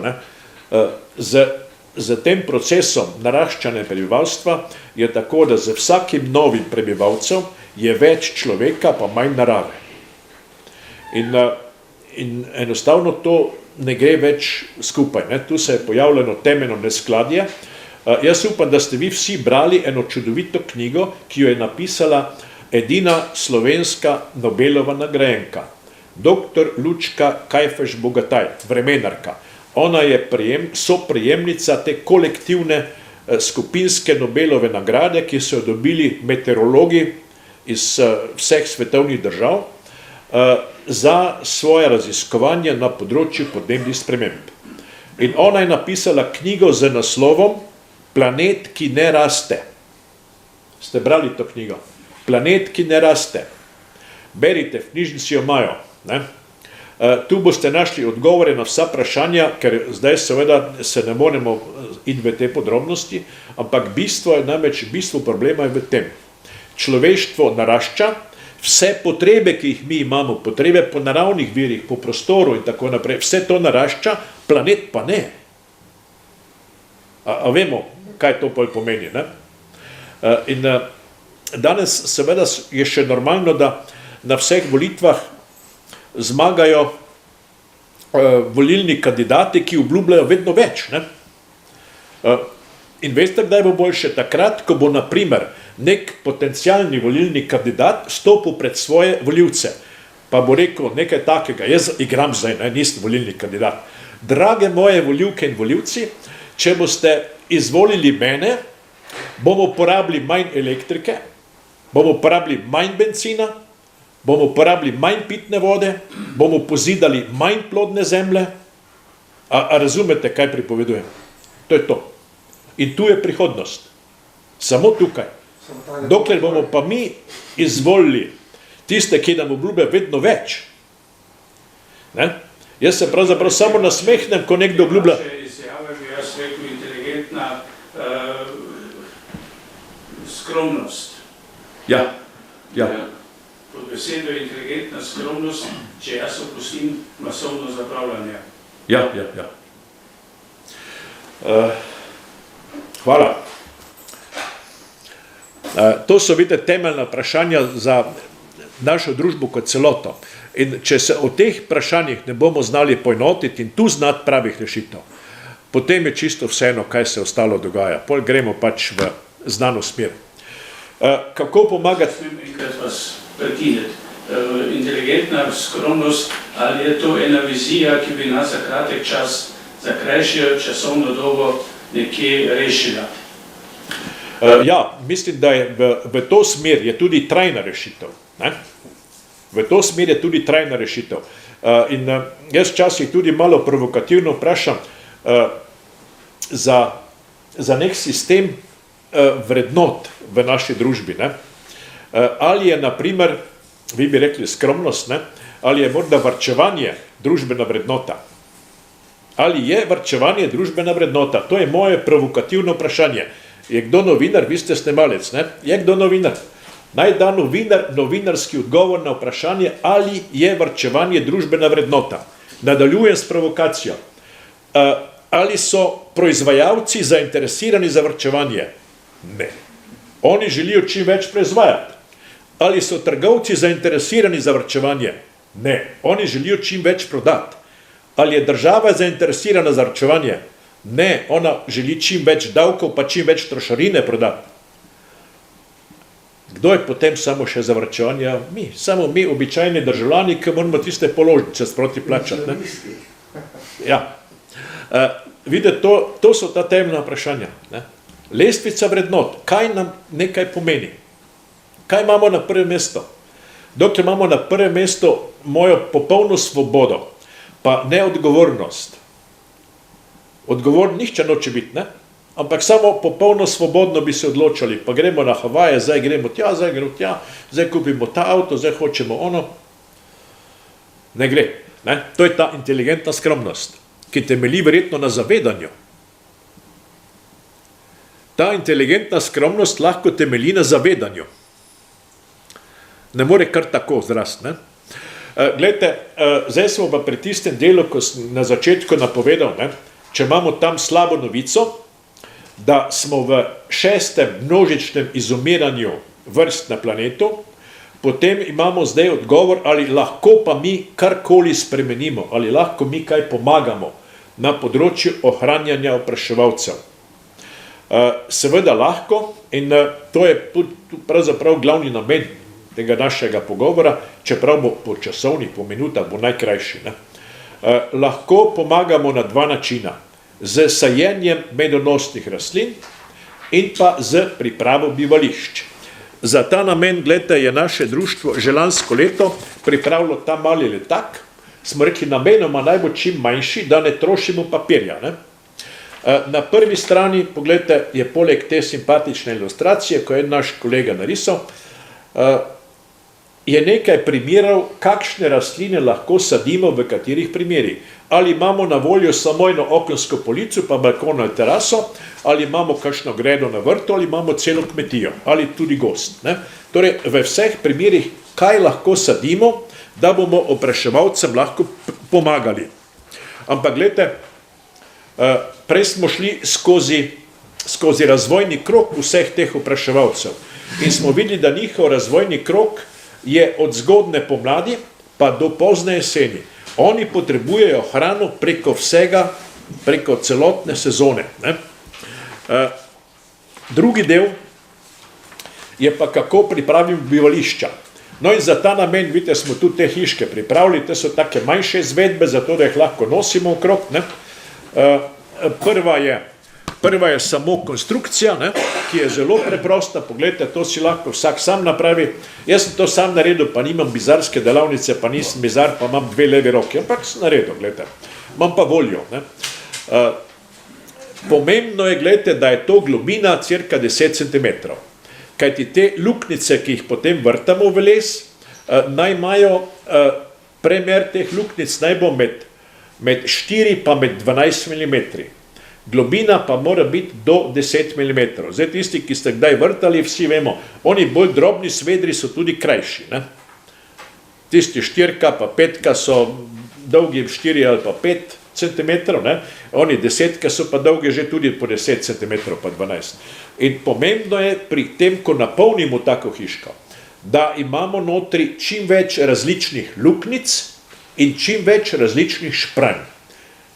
Z tem procesom naraščanja prebivalstva je tako, da z vsakim novim prebivalcem je več človeka, pa manj narave. In enostavno to ne gre več skupaj. Tu se je pojavljeno temeljno neskladje. Jaz upam, da ste vi vsi brali eno čudovito knjigo, ki jo je napisala edina slovenska Nobelova nagrajenka, dr. Lučka Kajfež-Bogataj, vremenarka. Ona je soprejemnica te kolektivne skupinske Nobelove nagrade, ki so jo dobili meteorologi iz vseh svetovnih držav za svoje raziskovanje na področju podnebnih sprememb. In ona je napisala knjigo z naslovom Planet, ki ne raste. Ste brali to knjigo? Planet, ki ne raste. Berite, v knjižnici jo imajo. Tu boste našli odgovore na vsa vprašanja, ker zdaj seveda se ne moremo in v te podrobnosti, ampak bistvo problema je v tem. Človeštvo narašča, vse potrebe, ki jih mi imamo, potrebe po naravnih virih, po prostoru in tako naprej, vse to narašča, planet pa ne. A vemo, kaj to pomeni, ne? In danes seveda je še normalno, da na vseh volitvah zmagajo volilni kandidati, ki obljubljajo vedno več, ne? In veste, kdaj bo boljše? Takrat, ko bo na primer nek potencialni volilni kandidat stopil pred svoje volivce, pa bo rekel nekaj takega, jaz igram zdaj, nisem volilni kandidat. Drage moje volivke in volivci, če boste izvolili mene, bomo porabili manj elektrike, bomo porabili manj benzina, bomo porabili manj pitne vode, bomo pozidali manj plodne zemlje. A razumete, kaj pripovedujem? To je to. In tu je prihodnost. Samo tukaj. Dokler bomo pa mi izvolili tiste, ki nam obljubljajo vedno več. Jaz se pravzaprav samo nasmehnem, ko nekdo obljublja. Naše izjave bi jaz rekel inteligentna skromnost. Ja. Pod besedo inteligentna skromnost, če jaz opustim masovno zapravljanje. Ja. Hvala. To so, vidite, temeljna vprašanja za našo družbo kot celoto. In če se o teh vprašanjih ne bomo znali poenotiti in tu znati pravih rešitev, potem je čisto vseeno, kaj se ostalo dogaja. Pol gremo pač v znano smer. Kako pomagati? Enkrat vas prekineti. Inteligentna skromnost, ali je to ena vizija, ki bi nas za kratek čas, za krajšo časovno dobo nekje rešila? Ja, mislim, da je v to smer je tudi trajna rešitev. V to smer je tudi trajna rešitev. In jaz včasih tudi malo provokativno vprašam za nek sistem vrednot v naši družbi. Ali je, na primer, vi bi rekli skromnost, ali je morda varčevanje družbena vrednota? Ali je varčevanje družbena vrednota? To je moje provokativno vprašanje. Je kdo novinar? Vi ste snemalec, ne? Je kdo novinar? Naj da novinarski odgovor na vprašanje, ali je varčevanje družbena vrednota. Nadaljujem s provokacijo. Ali so proizvajalci zainteresirani za varčevanje? Ne. Oni želijo čim več proizvajati. Ali so trgovci zainteresirani za varčevanje? Ne. Oni želijo čim več prodati. Ali je država zainteresirana za varčevanje? Ne. Ona želi čim več davkov, pa čim več trošarine prodati. Kdo je potem samo še za varčevanje? Mi. Samo mi, običajni državljani, ki moramo tiste položnice sproti plačati. Ja. Vidite, to so ta temeljna vprašanja. Lestvica vrednot. Kaj nam nekaj pomeni? Kaj imamo na prvem mestu? Dokler imamo na prvem mestu mojo popolno svobodo, pa neodgovornost. Odgovoren nihče noče biti, ne? ampak samo popolno svobodno bi se odločali, pa gremo na Havaje, zdaj gremo tja, zdaj kupimo ta avto, zdaj hočemo ono. Ne gre. Ne? To je ta inteligentna skromnost, ki temelji verjetno na zavedanju. Ta inteligentna skromnost lahko temelji na zavedanju. Ne more kar tako zrast. Glejte, zdaj smo pa pri tistem delu, ko sem na začetku napovedal, ne, če imamo tam slabo novico, da smo v 6. množičnem izumiranju vrst na planetu, potem imamo zdaj odgovor, ali lahko pa mi karkoli spremenimo, ali lahko mi kaj pomagamo na področju ohranjanja opraševalcev. Seveda lahko, in to je pravzaprav glavni namen tega našega pogovora, čeprav bo po časovnih, po minutah bo najkrajši. Lahko pomagamo na dva načina. Z sajenjem medonosnih rastlin in pa z pripravo bivališč. Za ta namen, gledajte, je naše društvo že lansko leto pripravilo ta mali letak. Smo rekli, namenoma naj bo čim manjši, da ne trošimo papirja. Ne? Na prvi strani, pogledajte, je poleg te simpatične ilustracije, ko je naš kolega narisal, je nekaj primerov, kakšne rastline lahko sadimo v katerih primerih. Ali imamo na voljo samo eno okensko polico, pa balkon ali teraso, ali imamo kakšno gredo na vrtu, ali imamo celo kmetijo, ali tudi gozd. Ne? Torej, v vseh primerih, kaj lahko sadimo, da bomo opraševalcem lahko pomagali. Ampak gledajte, prej smo šli skozi razvojni krog vseh teh opraševalcev in smo videli, da njihov razvojni krog je od zgodne pomladi pa do pozne jeseni. Oni potrebujejo hrano preko vsega, preko celotne sezone. Ne? Drugi del je pa, kako pripravim bivališča. No in za ta namen, vidite, smo tudi te hiške pripravili, te so take manjše izvedbe, zato da jih lahko nosimo okrog. Ne? Prva je samo konstrukcija, ne, ki je zelo preprosta. Poglejte, to si lahko vsak sam napravi. Jaz sem to sam naredil, pa nimam bizarske delavnice, pa nisem bizar, pa imam 2 levi roki, ampak sem naredil, gledajte. Imam pa voljo. Ne. Pomembno je, gledajte, da je to globina cirka 10 cm. Kajti te luknjice, ki jih potem vrtamo v les, naj imajo premer teh luknjic naj bo med 4 pa med 12 mm. Globina pa mora biti do 10 mm. Zdaj tisti, ki ste kdaj vrtali, vsi vemo, oni bolj drobni svedri so tudi krajši. Ne? Tisti 4 pa 5 so dolgi 4 ali pa 5 cm, ne? Oni 10 so pa dolgi že tudi po 10 cm pa 12. In pomembno je pri tem, ko napolnimo tako hiško, da imamo notri čim več različnih luknjic in čim več različnih špranj.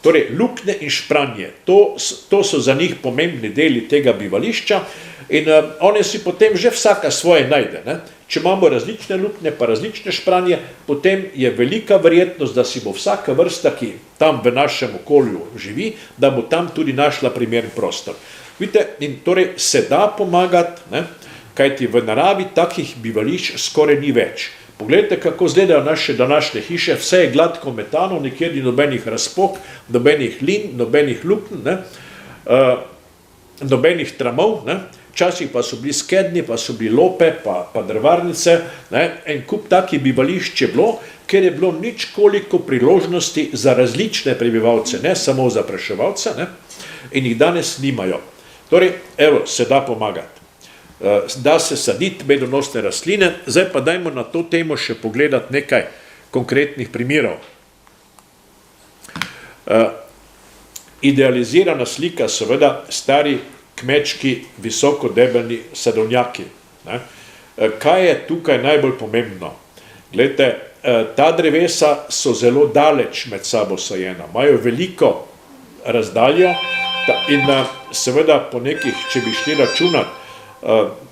Torej, luknje in špranje, to so za njih pomembni deli tega bivališča in one si potem že vsaka svoje najde. Ne? Če imamo različne luknje pa različne špranje, potem je velika verjetnost, da si bo vsaka vrsta, ki tam v našem okolju živi, da bo tam tudi našla primeren prostor. Vidite, in torej se da pomagati, ne? Kajti v naravi takih bivališč skoraj ni več. Poglejte, kako izgledajo naše današnje hiše, vse je gladko metano, nikjer ni nobenih razpok, nobenih lin, nobenih lukn, nobenih tramov, ne? Včasih pa so bili skednji, pa so bili lope, pa drvarnice, ne? En kup takih bivališč je bilo, ker je bilo ničkoliko priložnosti za različne prebivalce, ne samo za opraševalce, ne? In jih danes nimajo. Torej, evo, se da pomagati. Da se saditi medonosne rastline. Zdaj pa dajmo na to temo še pogledati nekaj konkretnih primerov. Idealizirana slika, seveda, stari kmečki, visokodebelni sadovnjaki. Kaj je tukaj najbolj pomembno? Glejte, ta drevesa so zelo daleč med sabo sajena, imajo veliko razdaljo in seveda po nekih, če bi šli računati,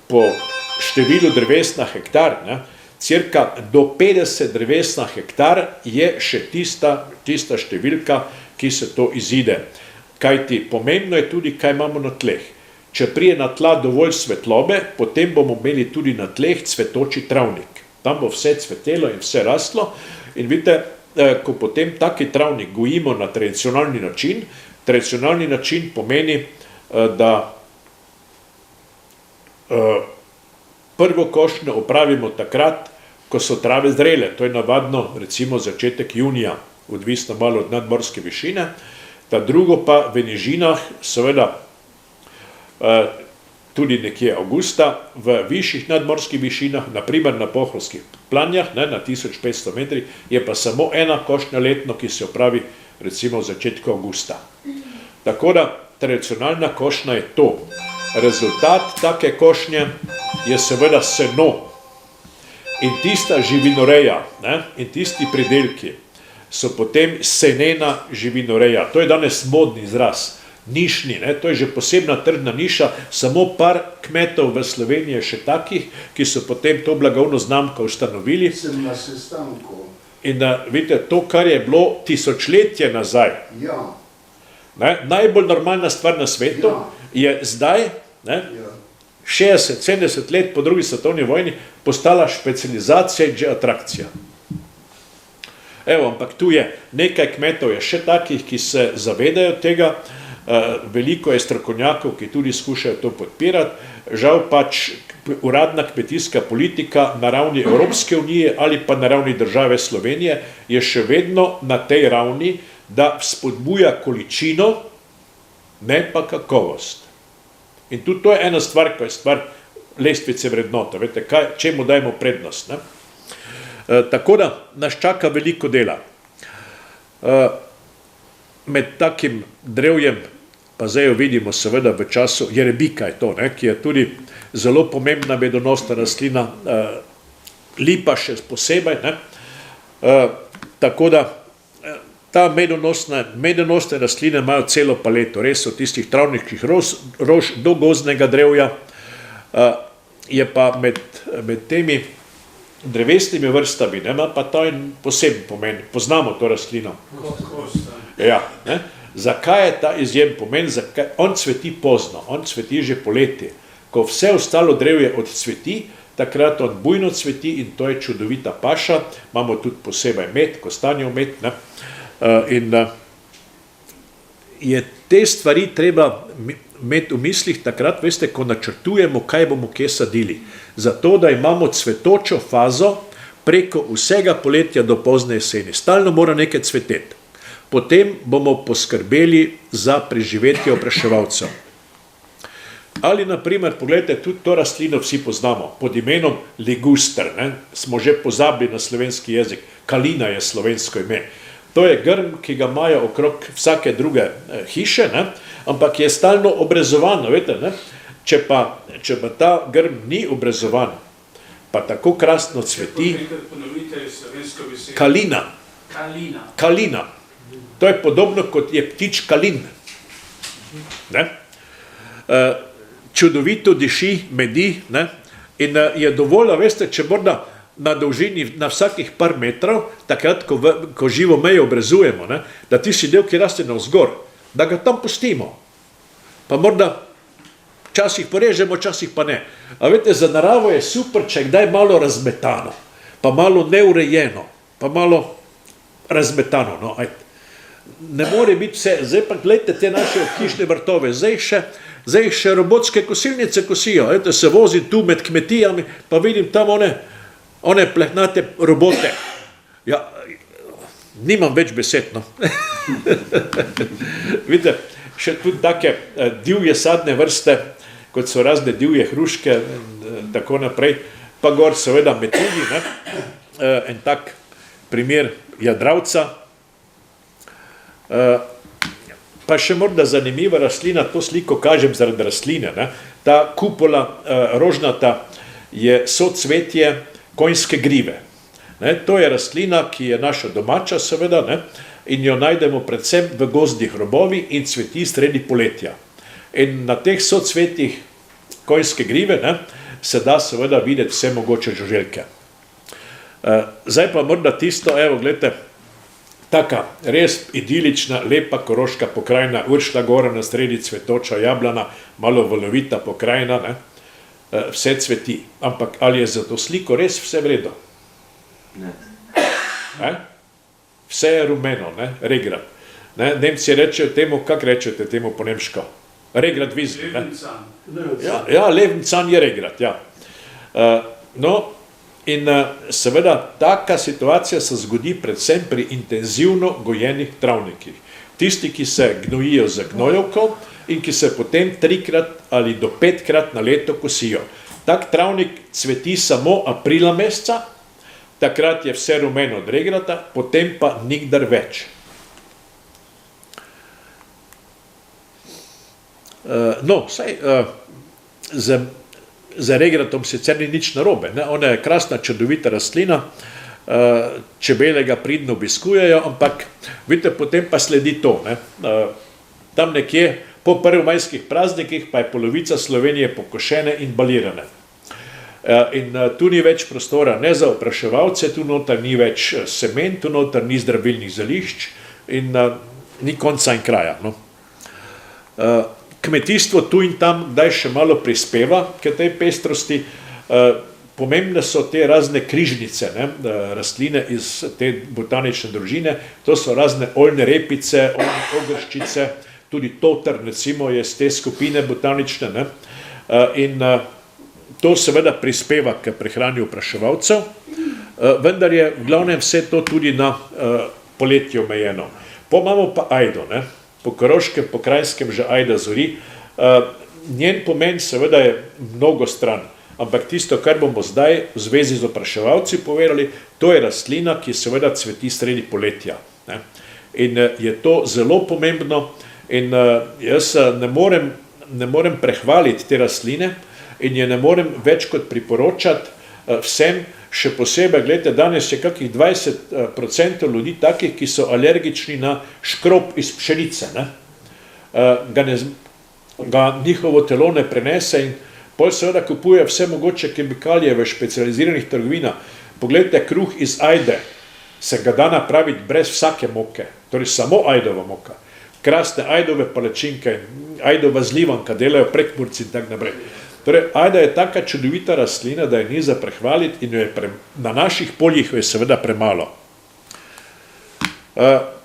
po številu dreves na hektar, ne, cirka do 50 dreves na hektar je še tista številka, ki se to izide. Kajti pomembno je tudi, kaj imamo na tleh. Če prije na tla dovolj svetlobe, potem bomo imeli tudi na tleh cvetoči travnik. Tam bo vse cvetelo in vse rastlo in vidite, ko potem taki travnik gojimo na tradicionalni način pomeni da prvo košnjo opravimo takrat, ko so trave zrele. To je navadno recimo začetek junija, odvisno malo od nadmorske višine. Ta drugo pa v nižinah, seveda tudi nekje avgusta, v višjih nadmorskih višinah, naprimer na Pohorskih planjah, na 1500 metrih, je pa samo ena košnja letno, ki se opravi recimo v začetku avgusta. Tako da tradicionalna košnja je to. Rezultat take košnje je seveda seno in tista živinoreja, in tisti pridelki so potem senena živinoreja. To je danes modni izraz, nišni, to je že posebna tržna niša, samo par kmetov v Sloveniji je še takih, ki so potem to blagovno znamko ustanovili. Sem na sestanku. In vidite, to, kar je bilo tisočletje nazaj, Ja, najbolj normalna stvar na svetu, je zdaj, ja. 60-70 let po drugi svetovni vojni, postala specializacija in že atrakcija. Evo, ampak tu je nekaj kmetov, je še takih, ki se zavedajo tega, veliko je strokovnjakov, ki tudi skušajo to podpirati, žal pač uradna kmetijska politika na ravni Evropske unije ali pa na ravni države Slovenije je še vedno na tej ravni, da spodbuja količino, ne pa kakovost. In tudi to je ena stvar, ko je stvar lestvice vrednota, veste, čemu dajemo prednost, ne? Tako da nas čaka veliko dela. Med takim drevjem, pa zdaj jo vidimo seveda v času, jerebika je to, ki je tudi zelo pomembna medonosna rastlina, lipa še posebej, tako da ta medonosne rastline imajo celo paleto, res od tistih travniških rož do gozdnega drevja, je pa med temi drevesnimi vrstami, ima pa to en poseben pomen, poznamo to rastlino. Ja, zakaj je ta izjem pomen? On cveti pozno, on cveti že poleti. Ko vse ostalo drevje odcveti, takrat on bujno cveti in to je čudovita paša, imamo tudi posebej med, kostanjev med, in je te stvari treba imeti v mislih takrat, veste, ko načrtujemo, kaj bomo kje sadili. Zato, da imamo cvetočo fazo preko vsega poletja do pozne jeseni. Stalno mora nekaj cveteti. Potem bomo poskrbeli za preživetje opraševalcev. Ali, naprimer, pogledajte, tudi to rastlino vsi poznamo, pod imenom liguster, smo že pozabili na slovenski jezik, kalina je slovensko ime. To je grm, ki ga imajo okrog vsake druge hiše, ampak je stalno obrezovan, veste, če pa ta grm ni obrezovan, pa tako krasno cveti. Kalina. Kalina. To je podobno, kot je ptič kalin. Čudovito diši, medi, in je dovolj, veste, če morda na dolžini, na vsakih par metrov, takrat, ko živo mejo obrezujemo, da tisti del, ki raste navzgor, da ga tam pustimo. Pa morda včasih porežemo, včasih pa ne. A veste, za naravo je super, če je kdaj malo razmetano, pa malo neurejeno, pa malo razmetano, no, ajde. Ne more biti vse, zdaj pa gledajte te naše hišne vrtove, zdaj še robotske kosilnice kosijo, veste, se vozim tu med kmetijami, pa vidim tam one plehnate robote. Ja, nimam več besed, no. Vidite, še tudi take divje sadne vrste, kot so razne divje hruške in tako naprej, pa gor seveda metulji, en tak primer jadravca. Pa še morda zanimiva rastlina, to sliko kažem zaradi rastline, ta kupola rožnata je socvetje konjske grive. To je rastlina, ki je naša domača seveda, in jo najdemo predvsem v gozdnih robovih in cveti sredi poletja. In na teh socvetjih konjske grive se da seveda videti vse mogoče žuželke. Zdaj pa morda tisto, evo, gledajte, taka res idilična, lepa koroška pokrajina, Uršlja gora na sredi cvetoča jablana, malo valovita pokrajina, vse cveti. Ampak ali je za to sliko res vse vredo? Ne. Vse je rumeno, regrat. Nemci rečejo temu, kak rečete temu po nemško? regrat vizni. Ne? Levencan. Ja, Levencan je regrat, ja. No, in seveda taka situacija se zgodi predvsem pri intenzivno gojenih travnikih. Tisti, ki se gnojijo z gnojevko in ki se potem 3-krat ali do 5-krat na leto kosijo. Tak travnik cveti samo aprila meseca, takrat je vse rumeno od regrata, potem pa nikdar več. No, saj z regratom sicer ni nič narobe, ne? Ona je krasna, čudovita rastlina, čebele ga pridno obiskujejo, ampak vidite, potem pa sledi to. Ne? Tam nekje po prvomajskih praznikih pa je polovica Slovenije pokošene in balirane. In tu ni več prostora ne za opraševalce, tu noter ni več semen, tu noter ni zdravilnih zelišč in ni konca in kraja. No? Kmetijstvo tu in tam kdaj še malo prispeva k tej pestrosti. Pomembne so te razne križnice, ne, rastline iz te botanične družine, to so razne oljne repice, oljne ogrščice, tudi toter, recimo, je z te skupine botanične, ne, in to seveda prispeva k prehrani opraševalcev, vendar je v glavnem vse to tudi na poletje omejeno. Imamo pa ajdo, ne. Po Koroškem, po Krajskem že ajda zori. Njen pomen seveda je mnogo stran, ampak tisto, kar bomo zdaj v zvezi z opraševalci povedali, to je rastlina, ki seveda cveti sredi poletja. Ne. In je to zelo pomembno in jaz ne morem prehvaliti te rastline in je ne morem več kot priporočati vsem, še posebej, gledajte, danes je kakih 20% ljudi takih, ki so alergični na škrob iz pšenice. Ne? Ga njihovo telo ne prenese in pol seveda kupuje vse mogoče kemikalije v specializiranih trgovinah. Poglejte, kruh iz ajde se ga da napraviti brez vsake moke, torej samo ajdova moka. Krasne ajdove palačinke, ajdova zlivanka delajo Prekmurci in tako naprej. Torej, ajda je taka čudovita rastlina, da je ni za prehvaliti in na naših poljih je seveda premalo.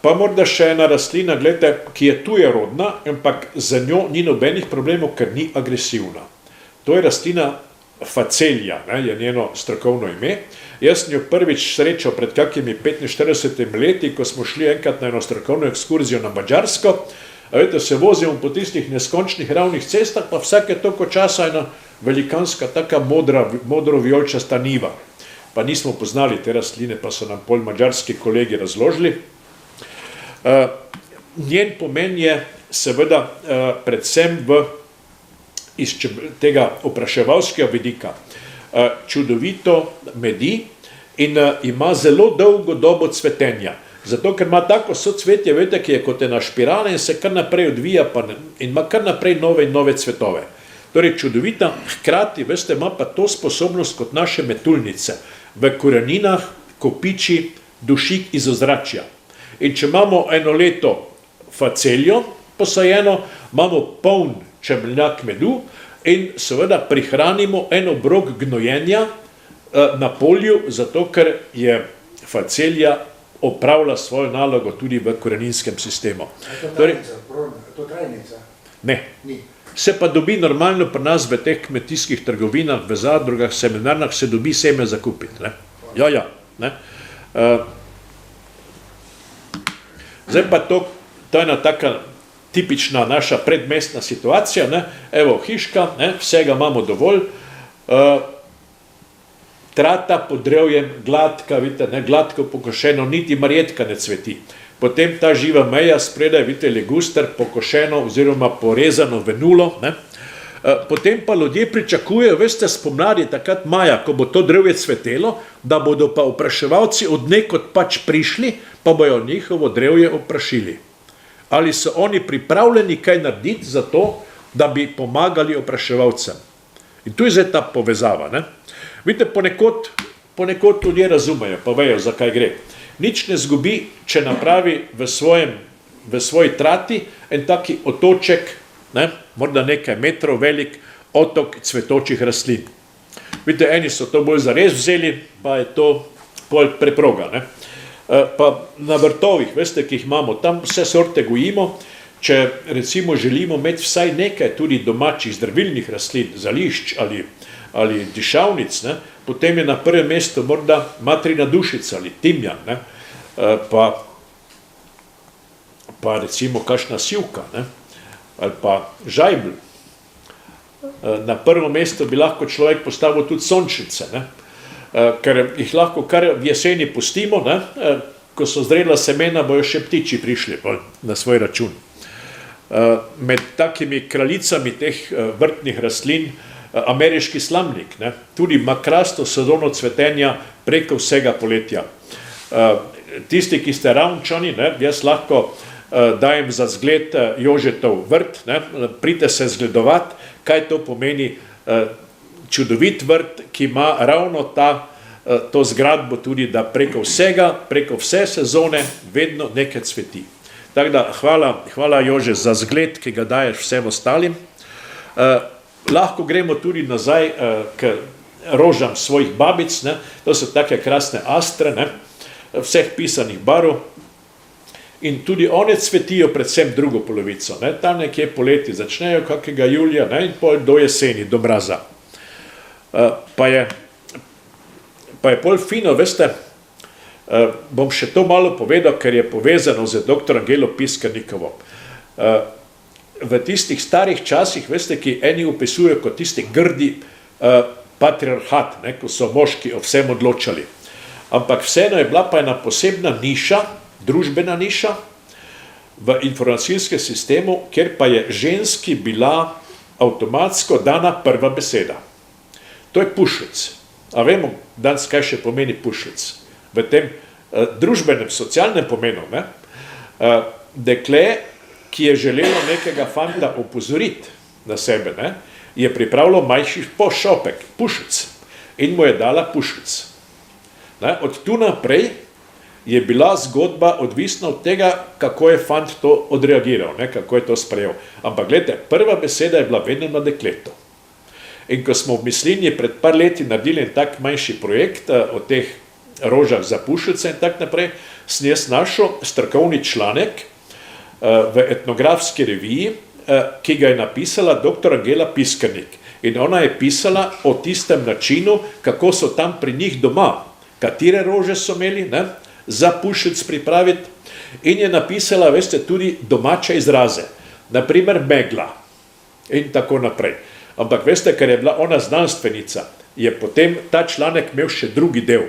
Pa morda še ena rastlina, gledajte, ki je tujerodna, ampak za njo ni nobenih problemov, ker ni agresivna. To je rastlina facelija, ne, je njeno strokovno ime. Jaz sem jo prvič srečal pred kakimi 45 leti, ko smo šli enkrat na eno strokovno ekskurzijo na Madžarsko. Veste, se vozimo po tistih neskončnih ravnih cestah, pa vsake toliko časa ena velikanska, taka modro-vijoličasta njiva. Pa nismo poznali te rastline, pa so nam pol madžarski kolegi razložili. Njen pomen je seveda predvsem iz tega opraševalskega vidika čudovito medi in ima zelo dolgo dobo cvetenja. Zato, ker ima tako socvetje, veste, ki je kot ena špirala in se kar naprej odvija in ima kar naprej nove in nove cvetove. Torej, čudovita, hkrati, veste, ima pa to sposobnost kot naše metuljnice. V koreninah kopiči dušik iz ozračja. In če imamo eno leto facelijo posajeno, imamo poln čebelnjak medu in seveda prihranimo en obrok gnojenja na polju, zato ker je facelija opravlja svojo nalogo tudi v koreninskem sistemu. Je to trajnica? Ne. Se pa dobi normalno pri nas v teh kmetijskih trgovinah, v zadrugah, seminarnah, se dobi seme za kupiti. Ne? Ja. Ne? Zdaj pa to je ena taka tipična naša predmestna situacija. Ne? Evo, hiška, ne? Vsega imamo dovolj. Trata pod drevjem, gladka, vidite, ne, gladko pokošeno, niti marjetka ne cveti. Potem ta živa meja, spredaj, vidite, leguster, pokošeno oziroma porezano v nulo. Ne. Potem pa ljudje pričakujejo, veste, spomladi, takrat maja, ko bo to drevje cvetelo, da bodo pa opraševalci od nekod pač prišli, pa bojo njihovo drevje oprašili. Ali so oni pripravljeni kaj narediti za to, da bi pomagali opraševalcem? In tu je zdaj ta povezava, ne. Vidite, ponekod ljudje razumejo, pa vejo, zakaj gre. Nič ne zgubi, če napravi v svoji trati en taki otoček, ne, morda nekaj metrov velik otok cvetočih rastlin. Vidite, eni so to bolj zares vzeli, pa je to pol preproga. Ne. Pa na vrtovih, veste, ki jih imamo, tam vse sorte gojimo, če recimo želimo imeti vsaj nekaj tudi domačih zdravilnih rastlin, zališč ali dišavnic, ne, potem je na prvem mestu morda materina dušica ali timjan, ne, pa recimo kakšna sivka, ne, ali pa žajbl. Na prvo mesto bi lahko človek postavil tudi sončnice, ne, ker jih lahko kar v jeseni pustimo, ne, ko so zrela semena, bojo še ptiči prišli na svoj račun. Med takimi kraljicami teh vrtnih rastlin ameriški slamnik, ne, tudi ima krasno sezono cvetenja preko vsega poletja. Tisti, ki ste Ravnčani, ne, jaz lahko dajem za zgled Jožetov vrt, ne, pridite se zgledovat, kaj to pomeni čudovit vrt, ki ima ravno to zgradbo tudi, da preko vse sezone vedno nekaj cveti. Tako da hvala Jože za zgled, ki ga daješ vsem ostalim. Lahko gremo tudi nazaj k rožam svojih babic, ne? To so take krasne astre, ne? Vseh pisanih barv. In tudi one cvetijo predvsem drugo polovico, ne? Tam nekje poleti začnejo kakega julija, ne? In pol do jeseni, do mraza. Pa je pol fino, veste, bom še to malo povedal, ker je povezano z dr. Angelo Piskarnikovo. V tistih starih časih, veste, ki eni opisujejo kot tisti grdi patriarhat, ne, ko so moški o vsem odločali. Ampak vseeno je bila pa ena posebna niša, družbena niša v informacijskem sistemu, kjer pa je ženski bila avtomatsko dana prva beseda. To je pušlic. A vemo danes, kaj še pomeni pušlic? V tem družbenem, socialnem pomenu, ne? Dekle, ki je želelo nekega fanta opozoriti na sebe, ne? Je pripravilo majhni šopek, pušlic, in mu je dala pušlic. Od tu naprej je bila zgodba odvisna od tega, kako je fant to odreagiral, ne? Kako je to sprejel. Ampak gledajte, prva beseda je bila vedno na dekletu. In ko smo v Mislinji pred par leti naredili en tak manjši projekt o teh rožah za pušlice in tak naprej, sem jaz našel strokovni članek v etnografski reviji, ki ga je napisala dr. Angela Piskarnik. In ona je pisala o tistem načinu, kako so tam pri njih doma, katere rože so imeli, ne, za pušlic pripraviti, in je napisala, veste, tudi domače izraze, naprimer megla in tako naprej. Ampak veste, ker je bila ona znanstvenica, je potem ta članek imel še drugi del.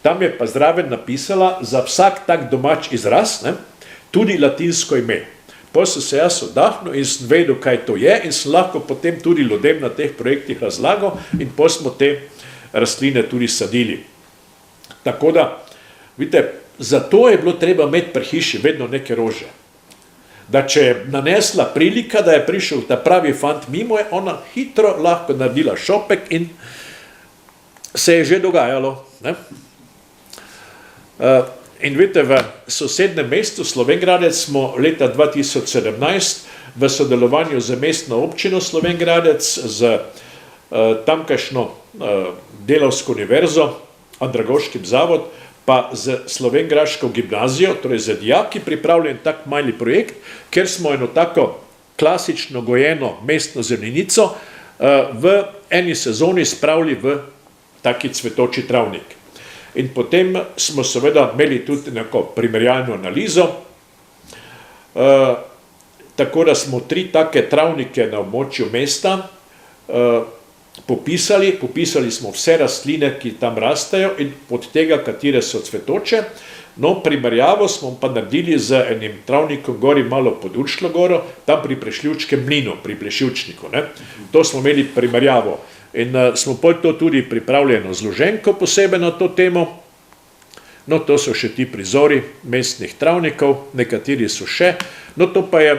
Tam je pa zraven napisala za vsak tak domač izraz, ne, tudi latinsko ime. Potem sem se jaz oddahnil in sem vedel, kaj to je, in sem lahko potem tudi ljudem na teh projektih razlagal in potem smo te rastline tudi sadili. Tako da, vidite, zato je bilo treba imeti pri hiši vedno neke rože. Da če je nanesla prilika, da je prišel ta pravi fant mimo, je ona hitro lahko naredila šopek in se je že dogajalo. Ne? In vidite, v sosednjem mestu Slovenj Gradec smo leta 2017 v sodelovanju z mestno občino Slovenj Gradec, z tamkajšnjo Delavsko univerzo, Andragoškim zavod, pa z slovenjgraško gimnazijo, torej z dijaki, pripravljen tak mali projekt, kjer smo eno tako klasično gojeno mestno zemljinico v eni sezoni spravili v taki cvetoči travnik. In potem smo seveda imeli tudi neko primerjalno analizo, tako da smo 3 take travnike na območju mesta popisali smo vse rastline, ki tam rastejo in od tega, katere so cvetoče. No, primerjavo smo pa naredili z enim travnikom gori malo pod Uršljo goro, tam pri Prešljivčkem mlinu, pri Plešivčniku, ne. To smo imeli primerjavo in smo pol to tudi pripravljeno zloženko posebej na to temo. No, to so še ti prizori mestnih travnikov, nekateri so še, no to pa je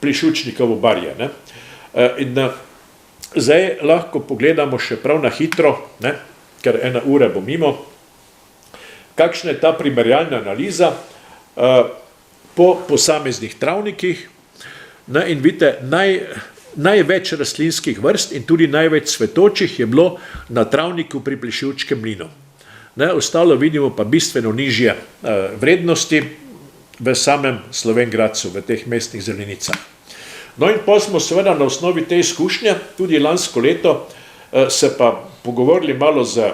Plešivčnikovo barje, ne. In zdaj lahko pogledamo še prav na hitro, ne, ker 1 ura bo mimo, kakšna je ta primerjalna analiza po posameznih travnikih. Ne, in vidite, največ rastlinskih vrst in tudi največ cvetočih je bilo na travniku pri Plešivčkem mlinu. Ne, ostalo vidimo pa bistveno nižje vrednosti v samem Slovenj Gradcu, v teh mestnih zelenicah. No in pa smo seveda na osnovi te izkušnje, tudi lansko leto, se pa pogovorili malo z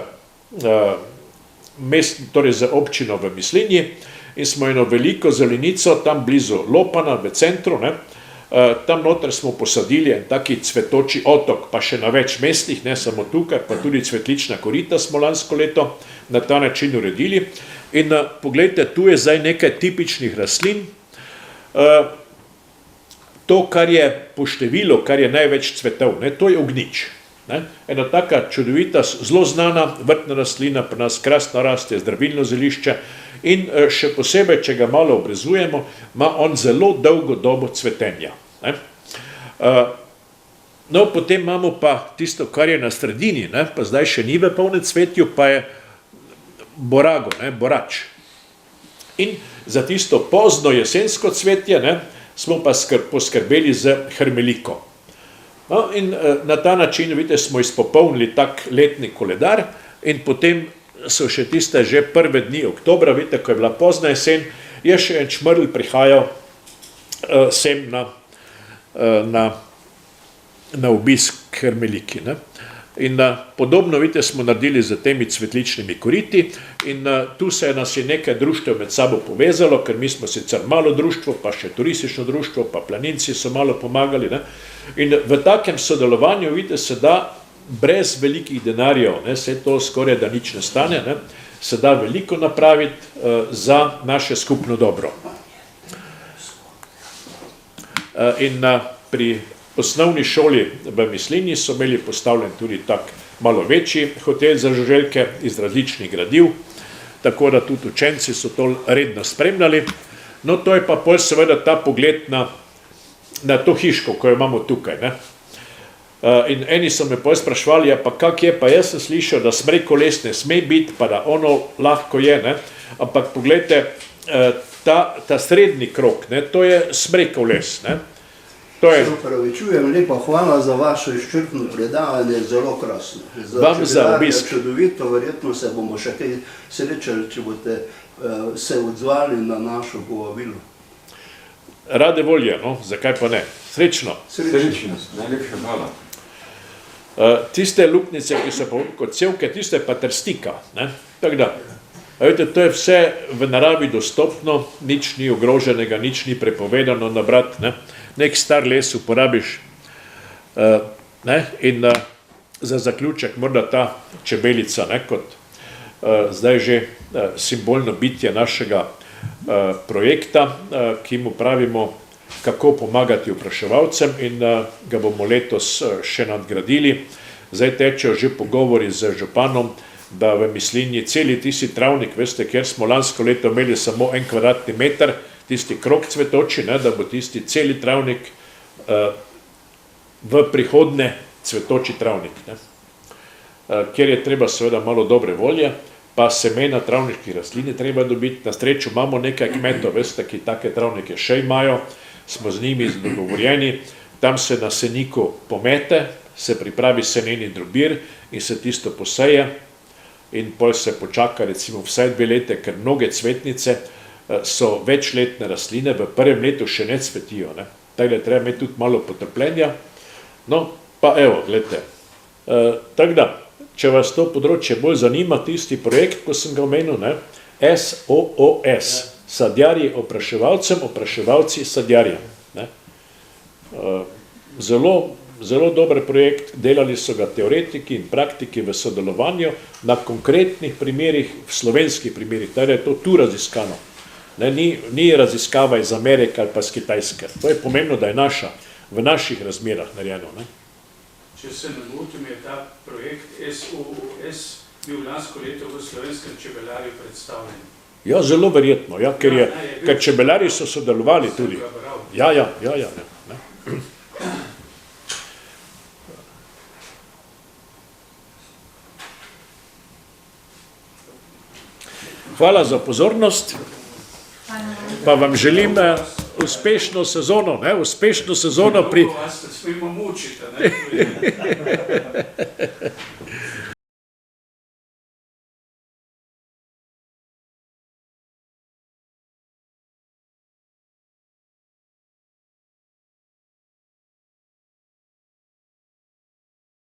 torej z občino v Mislinji in smo eno veliko zelenico tam blizu Lopana v centru, ne, tam noter smo posadili en taki cvetoči otok, pa še na več mestih, ne samo tukaj, pa tudi cvetlična korita smo lansko leto na ta način uredili. In poglejte, tu je zdaj nekaj tipičnih rastlin. To, kar je po številu, kar je največ cvetov, ne, to je ognjič. Ne. Ena taka čudovita, zelo znana vrtna rastlina, pri nas krasno raste, zdravilno zelišče in še posebej, če ga malo obrezujemo, ima on zelo dolgo dobo cvetenja. Ne. No, potem imamo pa tisto, kar je na sredini, ne, pa zdaj še ni v polnem cvetju, pa je borago, ne, borač. In za tisto pozno jesensko cvetje, ne, smo pa poskrbeli z hermeliko. No, in na ta način, vidite, smo izpopolnili tak letni koledar in potem so še tiste že prve dni oktobra, vidite, ko je bila pozna jesen, je še en čmrlj prihajal sem na obisk k hermeliki. Ne. In podobno, vidite, smo naredili z temi cvetličnimi koriti in tu se nas je nekaj društev med sabo povezalo, ker mi smo sicer malo društvo, pa še turistično društvo, pa planinci so malo pomagali. Ne. In v takem sodelovanju, vidite, se da brez velikih denarjev, ne, se to skoraj da nič ne stane, ne, se da veliko napraviti za naše skupno dobro. In pri osnovni šoli v Mislinji so imeli postavljen tudi tak malo večji hotel za žuželke iz različnih gradiv, tako da tudi učenci so to redno spremljali. No, to je pa pol seveda ta pogled na to hiško, ko jo imamo tukaj. Ne. In eni so me pol sprašvali, ja pa kak je, pa jaz sem slišal, da smrekoles ne sme biti, pa da ono lahko je, ne. Ampak poglejte, ta srednji krog, ne, to je smrekoles, ne. Se upravičujem, lepa hvala za vaše izčrpno predavanje, zelo krasno. Vam za obisk. Čudovito, verjetno se bomo še kaj srečali, če boste se odzvali na našo povabilo. Rade volje, no, zakaj pa ne. Srečno. Srečno, najlepša hvala. Tiste luknice, ki so pa kot cevke, tiste pa trstika, ne, tako da. Vidite, to je vse v naravi dostopno, nič ni ogroženega, nič ni prepovedano nabrati, ne. Nek star les uporabiš, ne, in za zaključek morda ta čebelica, ne, kot zdaj že simbolno bitje našega projekta, ki mu pravimo kako pomagati opraševalcem in ga bomo letos še nadgradili. Zdaj tečejo že pogovori z županom, da v Mislinji celi tisti travnik, veste, kjer smo lansko leto imeli samo 1 kvadratni meter, tisti krog cvetoči, ne, da bo tisti celi travnik v prihodnje cvetoči travnik, ne. Kjer je treba seveda malo dobre volje, pa semena travniških rastlin je treba dobiti. Na srečo imamo nekaj kmetov, veste, ki take travnike še imajo, smo z njimi dogovorjeni, tam se na seniku pomete, se pripravi seneni drobir in se tisto poseje in pol se počaka recimo vsaj 2 leta, ker mnoge cvetnice so večletne rastline, v prvem letu še ne cvetijo, ne. Tako da treba imeti tudi malo potrpljenja. No, pa evo, gledajte. Tako da, če vas to področje bolj zanima, tisti projekt, ko sem ga omenil, ne, SOOS, sadjarji opraševalcem, opraševalci sadjarjem, ne. Zelo dober projekt, delali so ga teoretiki in praktiki v sodelovanju na konkretnih primerih, v slovenskih primerih, tako da je to tu raziskano. Ne, ni raziskava iz Amerike ali pa iz Kitajske. To je pomembno, da je v naših razmerah narejeno. Ne. Če se ne motim, je ta projekt SOOS bil lansko leto v Slovenskem čebelarju predstavljen. Ja, zelo verjetno, ja, ker čebelarji so sodelovali tudi. Ja, ne. Hvala za pozornost, pa vam želim uspešno sezono, ne, uspešno sezono pri... Vas ne smemo mučiti, ne?